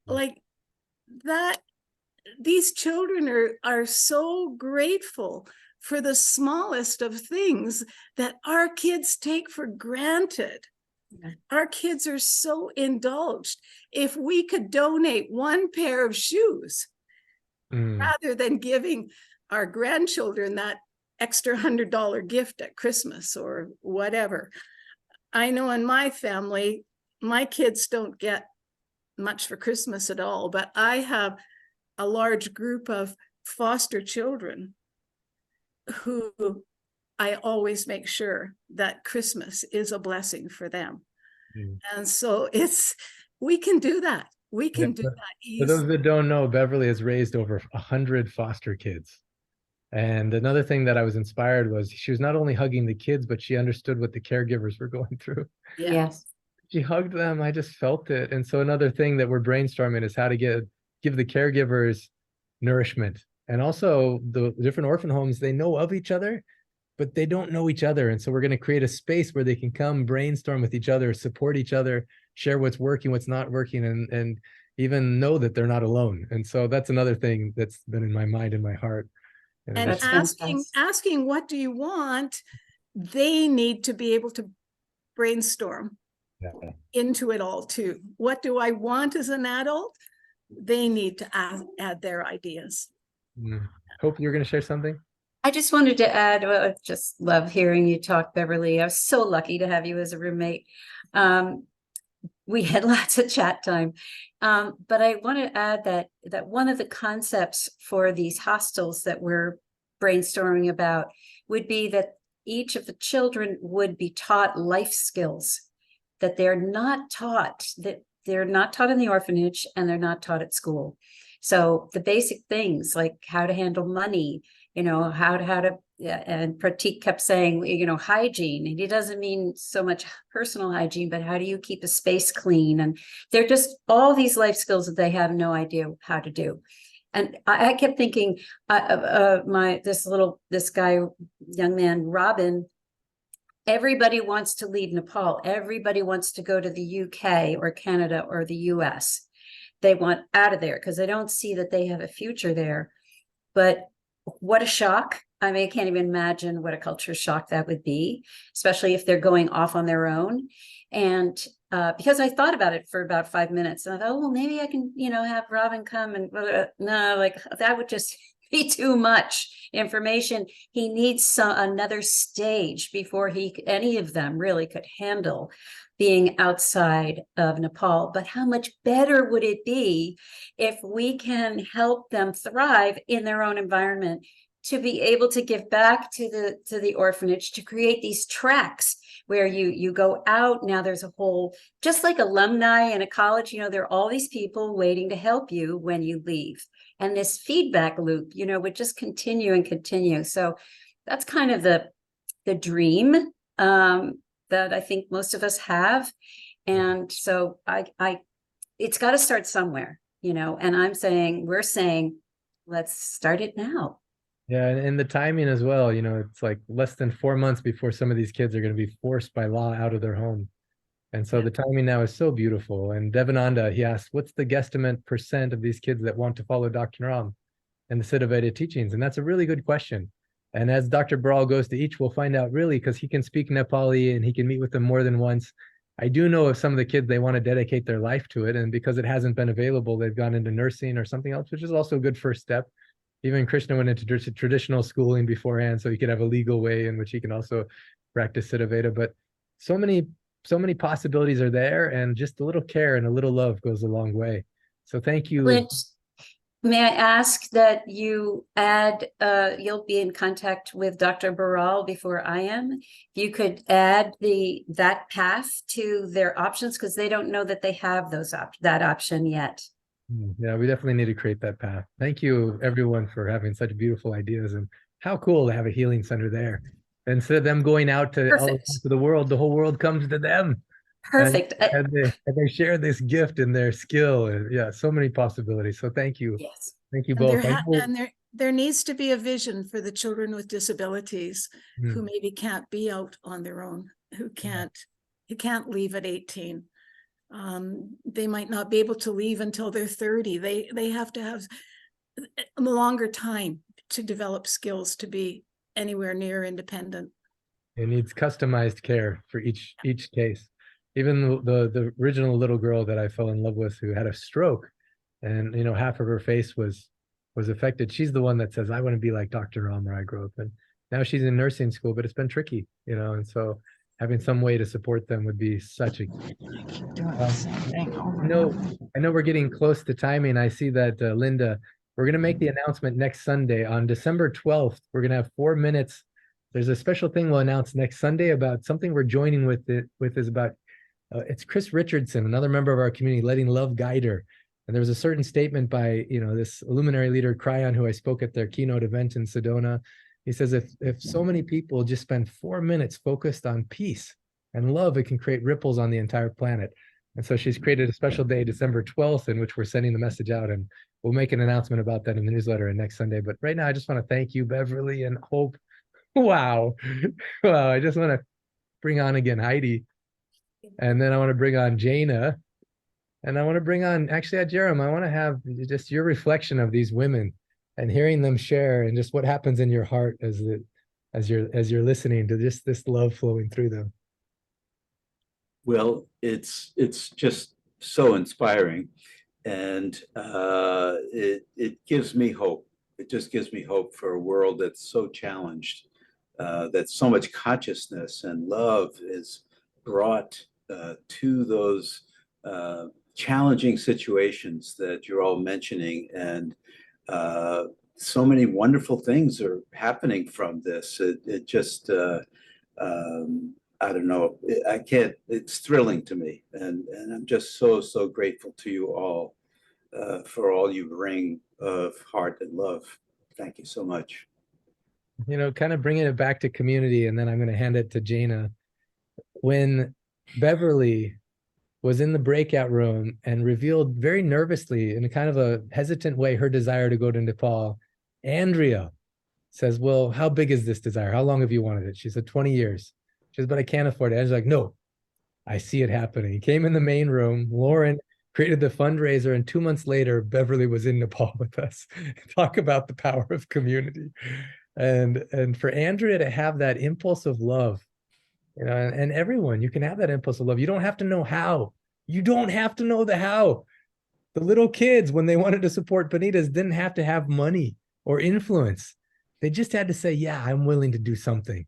Like that, these children are so grateful for the smallest of things that our kids take for granted. Our kids are so indulged. If we could donate 1 pair of shoes, rather than giving our grandchildren that extra $100 gift at Christmas or whatever. I know in my family, my kids don't get much for Christmas at all, but I have a large group of foster children who I always make sure that Christmas is a blessing for them. And so we can do that. We can do that easily. For those that don't know, Beverly has raised over 100 foster kids. And another thing that I was inspired was she was not only hugging the kids, but she understood what the caregivers were going through. Yes. She hugged them. I just felt it. And so another thing that we're brainstorming is how to give the caregivers nourishment. And also the different orphan homes, they know of each other, but they don't know each other. And so we're going to create a space where they can come brainstorm with each other, support each other, share what's working, what's not working, and even know that they're not alone. And so that's another thing that's been in my mind and my heart. And asking what do you want, they need to be able to brainstorm into it all too. What do I want as an adult? They need to add their ideas. Hope you're going to share something. I just wanted to add, well, I just love hearing you talk, Beverly. I was so lucky to have you as a roommate. we had lots of chat time. But I want to add that one of the concepts for these hostels that we're brainstorming about would be that each of the children would be taught life skills that they're not taught in the orphanage, and they're not taught at school. So the basic things like how to handle money, how to and Pratik kept saying, hygiene, and he doesn't mean so much personal hygiene, but how do you keep a space clean? And they're just all these life skills that they have no idea how to do. And I kept thinking, this guy, young man, Robin, everybody wants to leave Nepal. Everybody wants to go to the UK or Canada or the US. They want out of there because they don't see that they have a future there. But what a shock. I mean, I can't even imagine what a culture shock that would be, especially if they're going off on their own. And because I thought about it for about 5 minutes, and I thought, oh, well, maybe I can, have Robin come and no, like that would just be too much information. He needs another stage before any of them really could handle being outside of Nepal. But how much better would it be if we can help them thrive in their own environment, to be able to give back to the orphanage, to create these tracks where you go out. Now there's a whole, just like alumni in a college, there are all these people waiting to help you when you leave. And this feedback loop, would just continue and continue. So that's kind of the dream that I think most of us have. And so it's got to start somewhere, and we're saying, let's start it now. Yeah, and the timing as well, it's like less than 4 months before some of these kids are going to be forced by law out of their home. And so the timing now is so beautiful. And Devananda, he asked, what's the guesstimate % of these kids that want to follow Dr. Ram and the Siddhaveda teachings? And that's a really good question. And as Dr. Baral goes to each, we'll find out really, because he can speak Nepali and he can meet with them more than once. I do know of some of the kids, they want to dedicate their life to it. And because it hasn't been available, they've gone into nursing or something else, which is also a good first step. Even Krishna went into traditional schooling beforehand, so he could have a legal way in which he can also practice Siddhaveda. But so many possibilities are there, and just a little care and a little love goes a long way. So thank you. Clint, may I ask that you add, you'll be in contact with Dr. Baral before I am. If you could add that path to their options, because they don't know that they have that option yet. Yeah, we definitely need to create that path. Thank you, everyone, for having such beautiful ideas, and how cool to have a healing center there. Instead of them going out to all over the world, the whole world comes to them. Perfect. And they share this gift and their skill. And yeah, so many possibilities. So thank you. Yes. Thank you both. And there needs to be a vision for the children with disabilities who maybe can't be out on their own, who can't leave at 18. They might not be able to leave until they're 30. They have to have a longer time to develop skills to be anywhere near independent. It needs customized care for each case. Even the original little girl that I fell in love with, who had a stroke, and half of her face was affected. She's the one that says, I want to be like Dr. Ram where I grew up. And now she's in nursing school, but it's been tricky, and so having some way to support them would be such a I know we're getting close to timing. I see that Linda, we're going to make the announcement next Sunday on December 12th. We're going to have 4 minutes. There's a special thing we'll announce next Sunday about something we're joining with is about it's Chris Richardson, another member of our community, letting love guide her. And there was a certain statement by this luminary leader Cryon, who I spoke at their keynote event in Sedona. He says, if so many people just spend 4 minutes focused on peace and love, it can create ripples on the entire planet. And so she's created a special day, December 12th, in which we're sending the message out, and we'll make an announcement about that in the newsletter next Sunday. But right now, I just want to thank you, Beverly and Hope. Wow. Wow. I just want to bring on again Heidi, and then I want to bring on Jaina, and I want to bring on actually Jerem. I want to have just your reflection of these women and hearing them share, and just what happens in your heart as you're listening to just this love flowing through them. Well, it's just so inspiring, and it gives me hope. It just gives me hope for a world that's so challenged, that so much consciousness and love is brought to those challenging situations that you're all mentioning, and so many wonderful things are happening from this. It just, I don't know, I can't, it's thrilling to me. And I'm just so, so grateful to you all for all you bring of heart and love. Thank you so much. You know, kind of bringing it back to community, and then I'm going to hand it to Jaina. When Beverly was in the breakout room and revealed very nervously, in a kind of a hesitant way, her desire to go to Nepal, Andrea says, well, how big is this desire? How long have you wanted it? She said, 20 years. She says, but I can't afford it. I was like, no, I see it happening. He came in the main room. Lauren created the fundraiser, and 2 months later, Beverly was in Nepal with us. Talk about the power of community. And for Andrea to have that impulse of love, you know, and everyone, you can have that impulse of love. You don't have to know how. You don't have to know the how. The little kids, when they wanted to support Bonitas, didn't have to have money or influence. They just had to say, yeah, I'm willing to do something.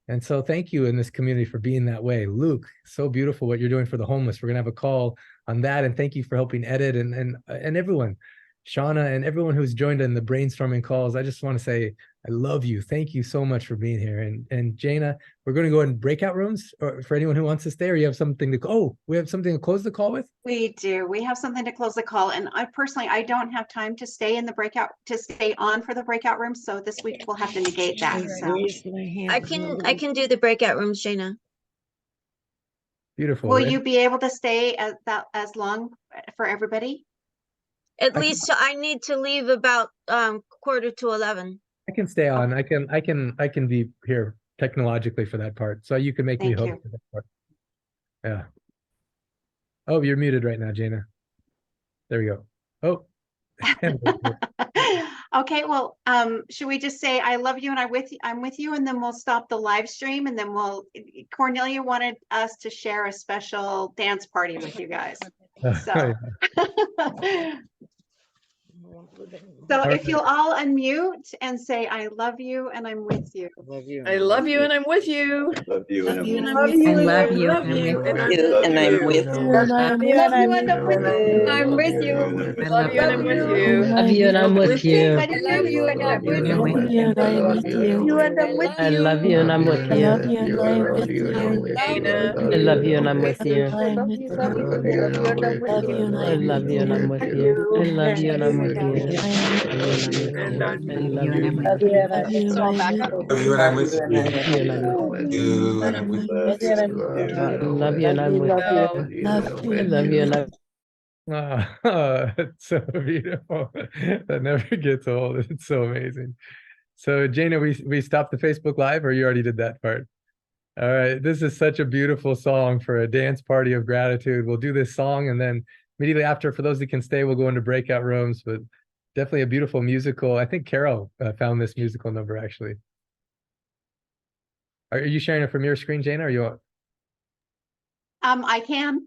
And so thank you in this community for being that way. Luke, so beautiful what you're doing for the homeless. We're going to have a call on that. And thank you for helping edit and everyone, Shauna and everyone who's joined in the brainstorming calls. I just want to say, I love you. Thank you so much for being here. And Jaina, we're going to go in breakout rooms or for anyone who wants to stay, or you have something to, we have something to close the call with? We do. We have something to close the call. And I personally, I don't have time to stay in the breakout, to stay on for the breakout room. So this week we'll have to negate that. So I can do the breakout rooms, Shayna. Beautiful. Will you be able to stay as long for everybody? At least I need to leave about 10:45. I can stay on. I can be here technologically for that part. So you can make me host for that part. Yeah. Oh, you're muted right now, Jaina. There we go. Oh. Okay, well, should we just say I love you and I'm with you, and then we'll stop the live stream, and then Cornelia wanted us to share a special dance party with you guys. So So if you'll all unmute and say, I love you and I'm with you. I love you and I'm with you. Love you and I'm with I you. love you and I'm with you. Love you and I'm with you. I'm with you. I love you and I'm with you. Love you and I'm with you. I love you and I'm with you. You and I'm with you. I love you and I'm with you. I love you and I'm with you. I love you and I'm with you. I love you and I'm with you. I love you and I'm with you. Oh, it's so beautiful. That never gets old. It's so amazing. So Jaina, we stopped the Facebook Live, or you already did that part? All right. This is such a beautiful song for a dance party of gratitude. We'll do this song, and then immediately after, for those that can stay, we'll go into breakout rooms, but definitely a beautiful musical. I think Carol found this musical number, actually. Are you sharing it from your screen, Jaina, or you? I can.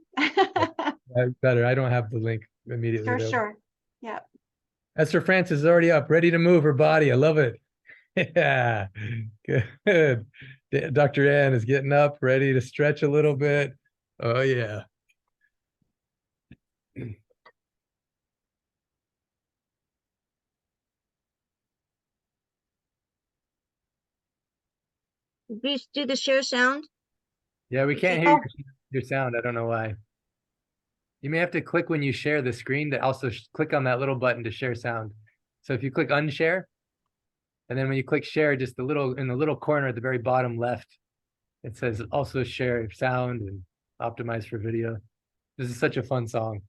Better. I don't have the link immediately. Sure. Yeah. Esther Francis is already up, ready to move her body. I love it. Yeah, good. Dr. Ann is getting up, ready to stretch a little bit. Oh, yeah. Do the share sound? Yeah, we can't hear your sound. I don't know why. You may have to click when you share the screen to also click on that little button to share sound. So if you click unshare, and then when you click share, just in the little corner at the very bottom left, it says also share sound and optimize for video. This is such a fun song.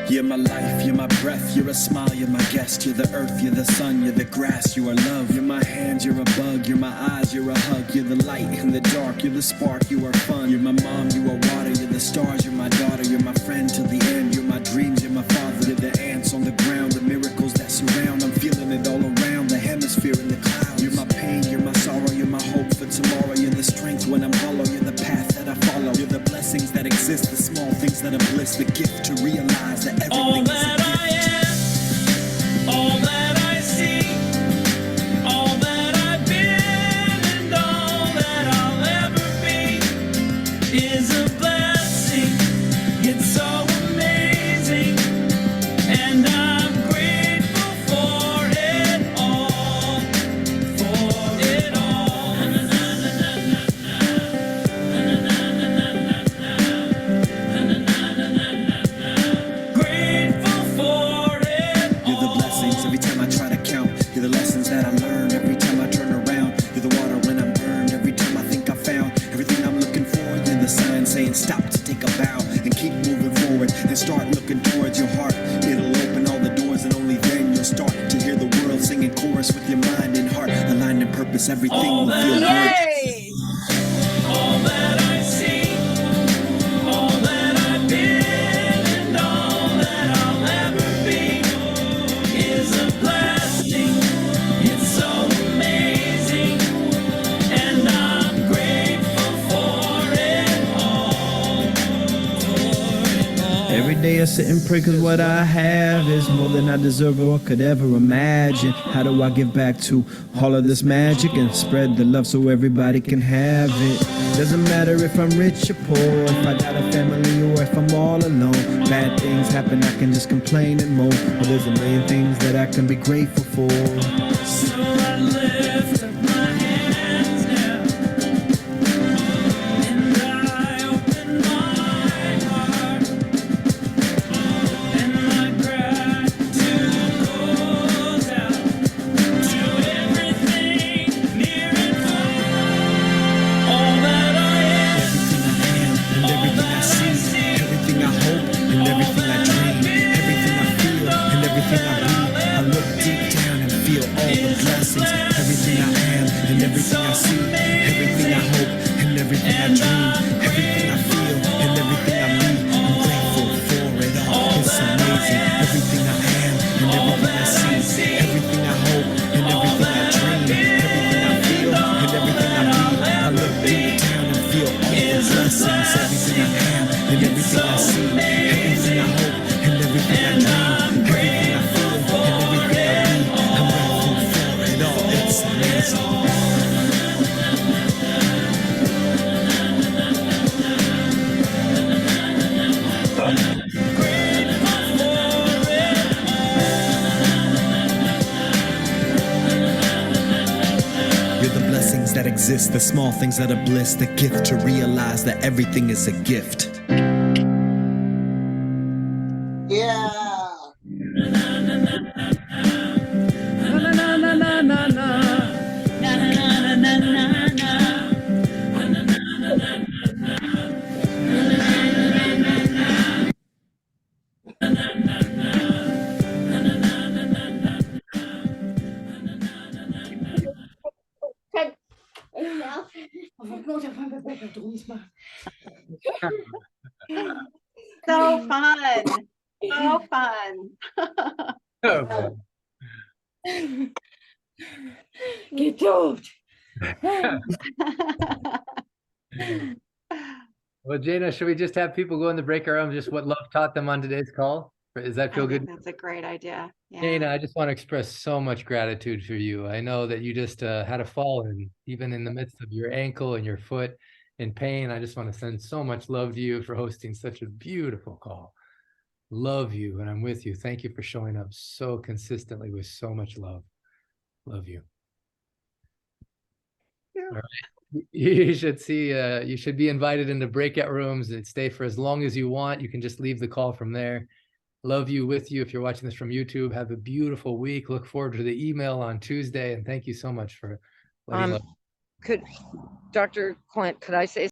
You're my life, you're my breath, you're a smile, you're my guest. You're the earth, you're the sun, you're the grass, you are love. You're my hands, you're a bug, you're my eyes, you're a hug. You're the light in the dark, you're the spark, you are fun. You're my mom, you are water, you're the stars, you're my daughter. You're my friend till the end, you're my dreams, you're my father. You're the strength when I'm hollow. You're the path that I follow. You're the blessings that exist, the small things that are bliss, the gift to realize that everything All is a that gift. I am, all that I see, all that I've been, and all that I'll ever be is a blessing. It's so amazing, and I'm grateful for it all, for it all. Grateful for it You're the blessings every time I try to count. You're the lessons that I learn every time I turn around. You're the water when I'm burned every time I think I found everything I'm looking for. You're the sign saying stop to take a bow and keep moving forward and start looking towards your heart. It'll open all the doors and only then you'll start to hear the world singing chorus with your mind and heart. Aligned in purpose, everything all will feel that good. Yay! All that I see, all that I've been, and all that I'll ever be is a blessing. It's so amazing, and I'm grateful for it all. Every day I sit and pray cause what I have is more than I deserve or could ever imagine. How do I give back to all of this magic and spread the love so everybody can have it? Doesn't matter if I'm rich or poor, if I got a family or if I'm all alone. Bad things happen, I can just complain and moan. Well, there's a million things that I can be grateful for. So I lift up my hands now, and I open my heart, and my gratitude goes out to everything near and far. All that I am, And everything I see, everything I hope, and everything I dream, everything I feel, and everything I breathe. I look deep down and feel all the blessings. Everything I am, and everything I see, everything I hope, and everything I dream, everything I feel, and everything I need. I'm grateful for it all. It's amazing. Everything I am, and everything I see, everything I hope, and everything I dream, everything I feel, and everything I need. I look deep down and feel all the blessings. Everything I am, and everything I see, everything I hope, and everything I dream, everything I feel, and everything I need. I'm grateful for it all. It's amazing. You're the blessings that exist, the small things that are bliss, the gift to realize that everything is a gift. So fun. So fun. Get out. Well, Jana, should we just have people go in the breakout room, just what love taught them on today's call? Does that I feel think good? that's a great idea. Yeah. Jana, I just want to express so much gratitude for you. I know that you just had a fall, and even in the midst of your ankle and your foot in pain, I just want to send so much love to you for hosting such a beautiful call. Love you, and I'm with you. Thank you for showing up so consistently with so much love. Love you. Yeah. All right. You should see, you should be invited into breakout rooms and stay for as long as you want. You can just leave the call from there. Love you, with you. If you're watching this from YouTube, have a beautiful week. Look forward to the email on Tuesday. And thank you so much for letting love. Could Dr. Clint, could I say